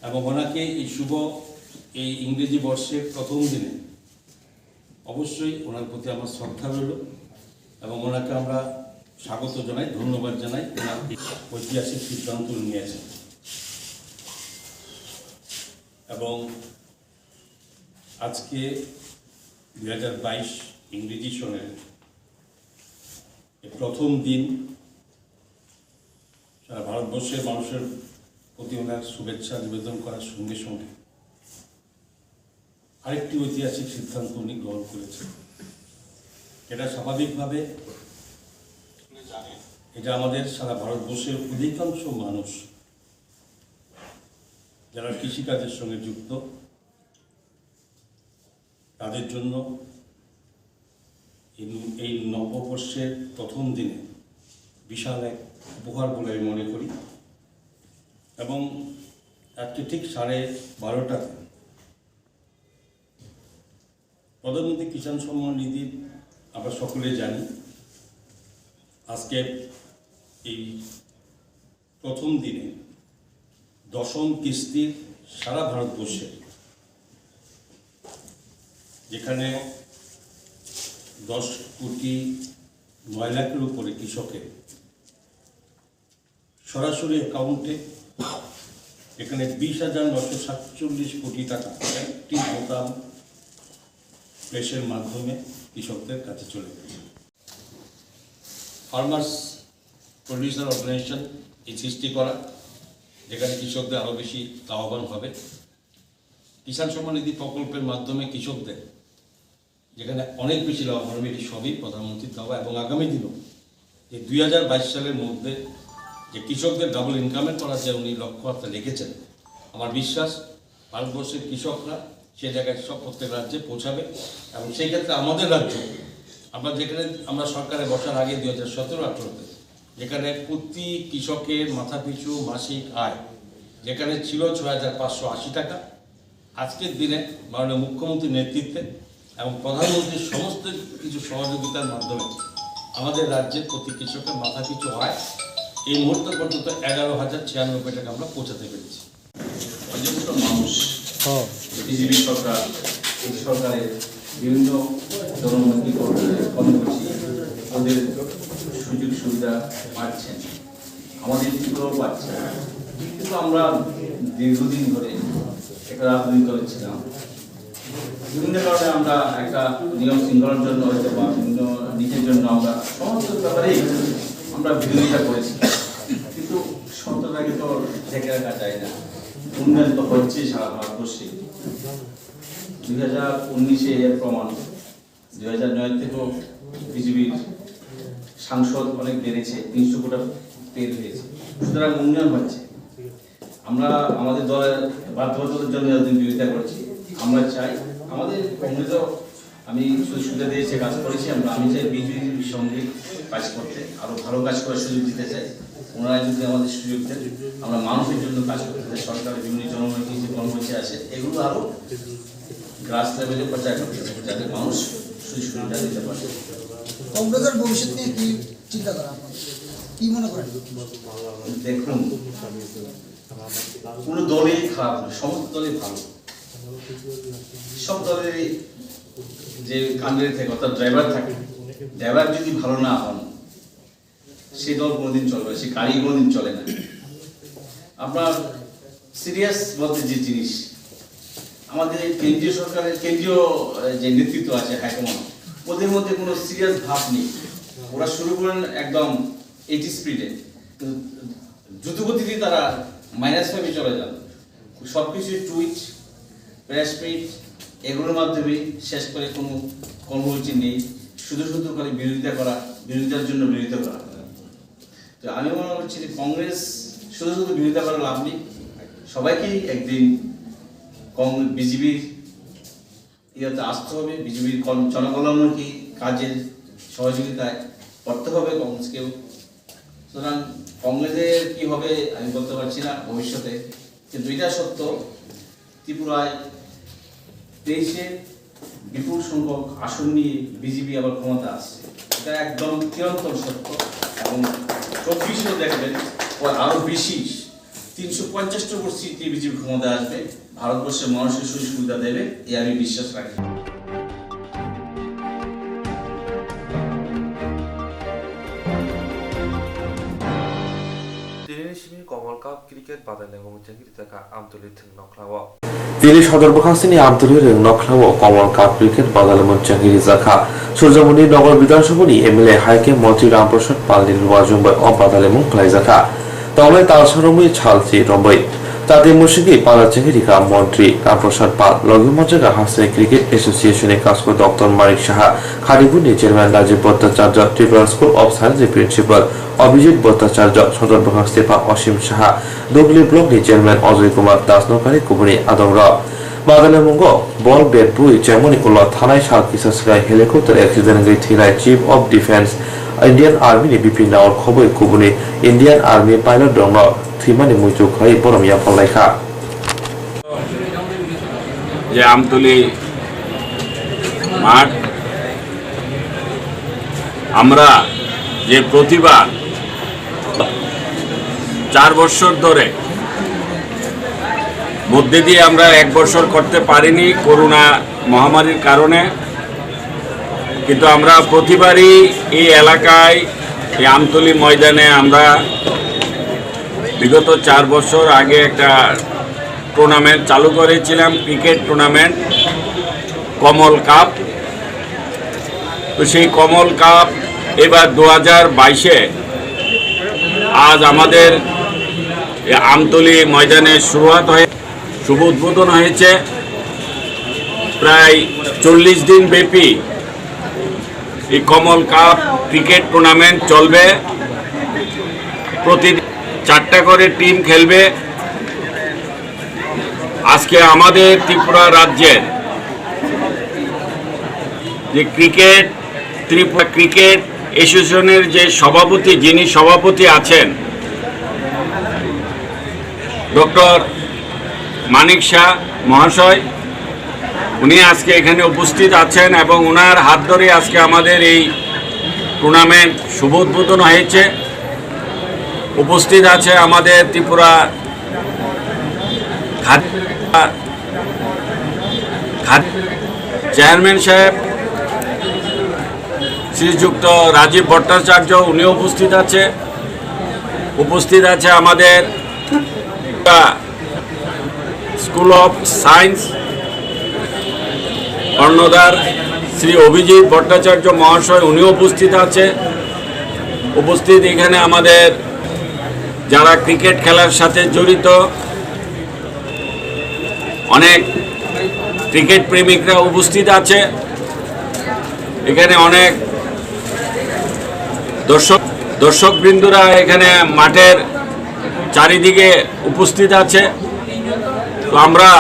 [SPEAKER 19] এবং ওনাকে এই শুভ এই ইংরেজি বর্ষের প্রথম দিনে অবশ্যই ওনার প্রতি আমার শ্রদ্ধা রইল এবং ওনাকে আমরা স্বাগত জানাই, ধন্যবাদ জানাই। ওনার ঐতিহাসিক সিদ্ধান্ত নিয়েছেন এবং আজকে 2022 ইংরেজি সনের প্রথম দিন সারা ভারতবর্ষের মানুষের প্রতি ওনার শুভেচ্ছা নিবেদন করার সঙ্গে সঙ্গে আরেকটি ঐতিহাসিক সিদ্ধান্ত উনি গ্রহণ করেছেন। এটা স্বাভাবিকভাবে এটা আমাদের সারা ভারতবর্ষের অধিকাংশ মানুষ যারা কৃষিকাজের সঙ্গে যুক্ত তাদের জন্য এই নববর্ষের প্রথম দিনে বিশাল এক উপহার বলে আমি মনে করি এবং আজকে ঠিক 12:30টায় প্রধানমন্ত্রী কিষাণ সম্মান নিধি আমরা সকলে জানি আজকে এই প্রথম দিনে 10ম কিস্তির সারা ভারতবর্ষে যেখানে 10,9,00,000 উপরে কৃষকের সরাসরি অ্যাকাউন্টে এখানে 20,947 কোটি টাকা একটি বোতাম প্রেসের মাধ্যমে কৃষকদের কাছে চলে গেছে। ফার্মার্স প্রডিউসার অর্গানাইজেশন এই সৃষ্টি করা যেখানে কৃষকদের আরও বেশি লাভবান হবে। কিষাণ সম্মান নিধি প্রকল্পের মাধ্যমে কৃষকদের যেখানে অনেক বেশি লাভবান হবে, এটি সবই প্রধানমন্ত্রীর দেওয়া এবং আগামী দিনও যে 2022 সালের মধ্যে যে কৃষকদের ডাবল ইনকামের করার যে উনি লক্ষ্যমাত্রা রেখেছেন, আমার বিশ্বাস ভারতবর্ষের কৃষকরা সে জায়গায় সব প্রত্যেক রাজ্যে পৌঁছাবে এবং সেই ক্ষেত্রে আমাদের রাজ্য যেখানে আমরা সরকারে বসার আগে 2017-18-তে যেখানে প্রতি কৃষকের মাথাপিছু মাসিক আয় যেখানে ছিল 6,580 টাকা, আজকের দিনে মাননীয় মুখ্যমন্ত্রীর নেতৃত্বে এবং প্রধানমন্ত্রীর সমস্ত কিছু সহযোগিতার মাধ্যমে আমাদের রাজ্যের প্রতি কৃষকের মাথাপিছু আয় এই মুহূর্ত পর্যন্ত 11,096 টাকা আমরা পৌঁছাতে পেরেছি।
[SPEAKER 20] মানুষ বিজেপি সরকার এই সরকারের বিভিন্ন জনমুখী কর্মসূচি ওদের সুযোগ সুবিধা পাচ্ছেন, আমাদের দিকেও পাচ্ছেন, কিন্তু আমরা দীর্ঘদিন ধরে একটা রাজনৈতিক দলে ছিলাম। বিভিন্ন কারণে আমরা একটা নিয়ম শৃঙ্খলার জন্য হয়তো বা বিভিন্ন নিজের জন্য আমরা সমস্ত ব্যাপারেই আমরা বিরোধিতা করেছি, কিন্তু সত্যটাকে তো ঢেকে রাখা যায় না। উন্নয়ন তো হচ্ছে সারা ভারতবর্ষে। 2019-এ এর প্রমাণ, 2009 থেকেও বিজেপির সাংসদ অনেক বেড়েছে, 300 কোটি পের হয়েছে, সুতরাং উন্নয়ন হচ্ছে। আমরা আমাদের দলের বাধ্যবাধকতার জন্য যতদিন বিরোধিতা করছি, আমরা চাই আমাদের কংগ্রেসও আমি সুবিধা দিয়েছে কাজ করেছি, আমি চাই বিজেপির সঙ্গে কাজ করতে, আরও ভালো কাজ করার সুযোগ দিতে চাই। ওনারা যদি আমাদের সুযোগ দেন আমরা মানুষের জন্য কাজ করতে চাই। সরকারের বিভিন্ন জনমুখী যে কর্মসূচি আছে এগুলো আরও গ্রাস লেভেলে প্রচার করতে চাই যাতে মানুষ সুযোগ সুবিধা দিতে পারে।
[SPEAKER 21] কংগ্রেসের ভবিষ্যৎ নিয়ে কি চিন্তা করা, কি মনে করেন?
[SPEAKER 20] দেখুন, কোনো দলই খারাপ নয়, সমস্ত দলই ভালো। সব দলের যে কাণ্ডারি থাকে অর্থাৎ ড্রাইভার থাকে, ড্রাইভার যদি ভালো না হন সেই দল কোনোদিন চলবে, সে গাড়ি কোনোদিন চলে না। আপনার সিরিয়াস বলতে যে জিনিস আমাদের কেন্দ্রীয় সরকারের কেন্দ্রীয় যে নেতৃত্ব আছে হাইকমান্ড, ওদের মধ্যে কোনো সিরিয়াস ভাব নেই। ওরা শুরু করেন একদম 80 স্পিডে, দ্রুতগতিতে তারা -5-এ চলে যান। সব কিছু টুইট, প্রেস মিট এগুলোর মাধ্যমে শেষ করে কোনো কর্মসূচি নেই, শুধু করে বিরোধিতা করা, বিরোধিতার জন্য বিরোধিতা করা। তো আমি মনে করছি যে কংগ্রেস শুধু বিরোধিতা করার লাভ নেই, সবাইকেই একদিন বিজেপির ইয়েতে আসতে হবে, বিজেপির জনকল্যাণমুখী কাজের সহযোগিতায় করতে হবে কংগ্রেসকেও। সুতরাং কংগ্রেসের কি হবে আমি বলতে পারছি না ভবিষ্যতে, কিন্তু এটা সত্য ত্রিপুরায় 23-এ বিপুল সংখ্যক আসন নিয়ে বিজেপি আবার ক্ষমতা আসছে, এটা একদম চিরন্তন সত্য। এবং 24-এও দেখবেন আরও বেশি 350টা সিটি বিজেপি ক্ষমতায় আসবে, ভারতবর্ষের মানুষের সুযোগ সুবিধা দেবে, এই আমি বিশ্বাস রাখি।
[SPEAKER 1] কমল কাপ ক্রিকেট বাদায়লাमों জাঙ্গিরি থাকা আমতলী থিং নখলাও
[SPEAKER 2] তিনি সদরবখাস্তিনি আমতলী রেং নখলাও কমল কাপ ক্রিকেট বাদায়লাमों জাঙ্গিরি জাখা সূর্যমণি নগর বিধানসভানি এমএলএ হাইকে মন্ত্রী রামপ্রসাদ পালনি ওয়াজুংবাই অ বাদায়লাमों খাইজাখা তমলাই তালসারমুই ছালচি রম্বাই তাদের মুশিকি পালা জাঙ্গিরিকা মন্ত্রী রামপ্রসাদ পাল লগি মঞ্জাগা হাসে ক্রিকেট এসোসিয়েশনের কাজকর ডক্টর মানিক সাহা খাদিপুরনি chairman Rajib Bhattacharya Tripura school of সায়েন্সের প্রিন্সিপাল অভিজিৎ ভট্টাচার্য সদরবখাস্তিপা অসীম সাহা দুগলি ব্লকনি চেয়ারম্যান অজয় কুমার দাস নৌকারি কুবুনি আদংর বাদায়লাमों বল ব্যাট বুই চেয়ারম্যান উল্লা থানায় সালকিসাসগাই হেলিকপ্টার অ্যাক্সিডেন্ট গই থিনায় chief of defence Indian army Bipin রাওয়ার খবর কুবুনি ইন্ডিয়ান আর্মি পাইলট দং থিমানি মুজু খাই বরমিয়া ফলাইখা
[SPEAKER 4] যে আমতলী মাঠ আমরা যে প্রতিবার 4 বছর ধরে মধ্যে দিয়ে আমরা 1 বছর করতে পারিনি করোনা মহামারীর কারণে, কিন্তু আমরা প্রতিবারই এই এলাকায় এই আমতলী ময়দানে আমরা বিগত 4 বছর আগে একটা টুর্নামেন্ট চালু করেছিলাম, ক্রিকেট টুর্নামেন্ট কমল কাপ। তো সেই কমল কাপ এবার 2022-এ আজ আমাদের আমতলী ময়দানে শুভ উদ্বোধন হয়েছে। প্রায় 40 দিন ব্যাপী এই কমল কাপ ক্রিকেট টুর্নামেন্ট চলবে। প্রতিদিন 4টা করে টিম খেলবে। আজকে আমাদের ত্রিপুরা রাজ্যের যে ত্রিপুরা ক্রিকেট অ্যাসোসিয়েশনের যে সভাপতি, যিনি সভাপতি আছেন ডক্টর মানিক শাহ মহাশয়, উনি আজকে এখানে উপস্থিত আছেন এবং ওনার হাত ধরে আজকে আমাদের এই টুর্নামেন্ট শুভ উদ্বোধন হয়েছে। উপস্থিত আছে আমাদের ত্রিপুরা চেয়ারম্যান সাহেব শ্রীযুক্ত রাজীব ভট্টাচার্য, উনি উপস্থিত আছে। উপস্থিত আছে আমাদের স্কুল অফ সায়েন্স কর্ণধার শ্রী অভিজিৎ ভট্টাচার্য মহাশয়, উনিও উপস্থিত আছে। উপস্থিত এখানে আমাদের যারা ক্রিকেট খেলার সাথে জড়িত অনেক ক্রিকেট প্রেমিকরা উপস্থিত আছে। এখানে অনেক দর্শকবৃন্দরা এখানে মাঠের চারিদিকে উপস্থিত আছে। তো আমরা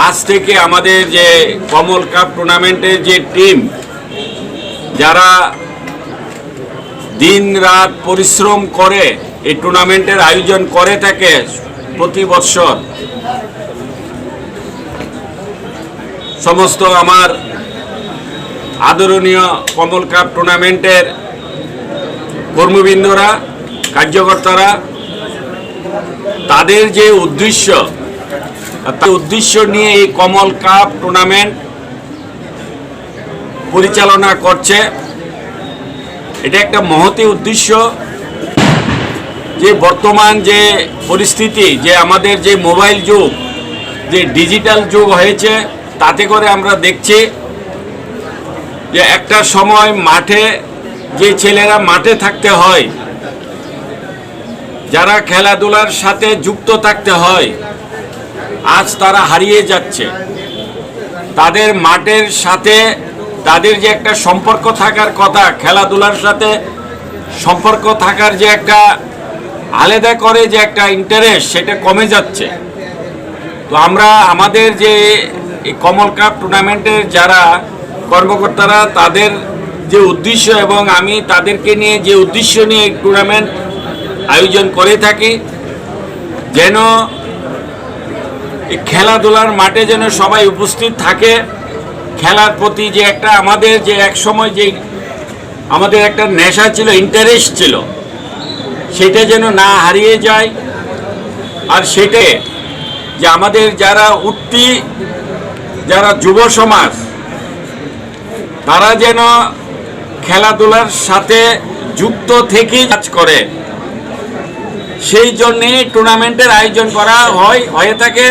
[SPEAKER 4] আজ থেকে আমাদের যে কমল কাপ টুর্নামেন্টের যে টিম যারা দিন রাত পরিশ্রম করে এই টুর্নামেন্টের আয়োজন করে থাকে প্রতি বছর, সমস্ত আমার আদরণীয় কমল কাপ টুর্নামেন্টের কর্মবৃন্দরা, কার্যকর্তারা, তাদের যে উদ্দেশ্য নিয়ে এই কমল কাপ টুর্নামেন্ট পরিচালনা করছে, এটা একটা মহতী উদ্দেশ্য। যে বর্তমান যে পরিস্থিতি, যে আমাদের যে মোবাইল যুগ, যে ডিজিটাল যুগ হয়েছে, তাতে করে আমরা দেখছি যে একটা সময় মাঠে যে ছেলেরা মাঠে থাকতে হয়, যারা খেলাধুলার সাথে যুক্ত থাকতে হয়, আজ তারা হারিয়ে যাচ্ছে। তাদের মাঠের সাথে তাদের যে একটা সম্পর্ক থাকার কথা, খেলাধুলার সাথে সম্পর্ক থাকার যে একটা আলাদা করে যে একটা ইন্টারেস্ট, সেটা কমে যাচ্ছে। তো আমরা আমাদের যে এই কমল কাপ টুর্নামেন্টের যারা কর্মকর্তারা, তাদের যে উদ্দেশ্য এবং আমি তাদেরকে নিয়ে যে উদ্দেশ্য নিয়ে এই টুর্নামেন্ট আয়োজন করে থাকি, যেন এই খেলাধুলার মাঠে যেন সবাই উপস্থিত থাকে। খেলার প্রতি যে একটা আমাদের যে এক সময় যে আমাদের একটা নেশা ছিল, ইন্টারেস্ট ছিল, সেটা যেন না হারিয়ে যায়। আর সেটা যে আমাদের যারা উঠতি যারা যুব সমাজ তারা যেন খেলাধুলার সাথে যুক্ত থেকেই কাজ করে, সেই জন্যে টুর্নামেন্টের আয়োজন করা হয়ে থাকে।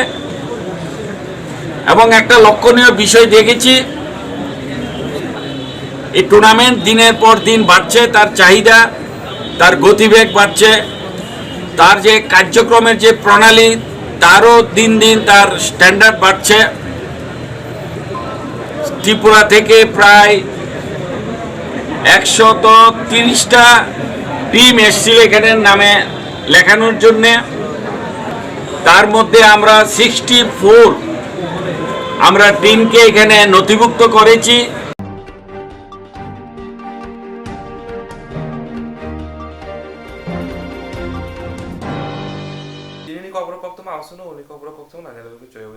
[SPEAKER 4] এবং একটা লক্ষণীয় বিষয় দেখেছি, এই টুর্নামেন্ট দিনের পর দিন বাড়ছে, তার চাহিদা, তার গতিবেগ বাড়ছে, তার যে কার্যক্রমের যে প্রণালী তারও দিন দিন তার স্ট্যান্ডার্ড বাড়ছে। ত্রিপুরা থেকে প্রায় 130টা টিম এসেছিল এখানে নামে লেখানোর জন্যে। তার মধ্যে আমরা 64 আমরা টিমকে এখানে নথিভুক্ত করেছি।
[SPEAKER 1] Ini kau berapa waktu mau, seno, ini kau berapa waktu mau, nanya dulu, coba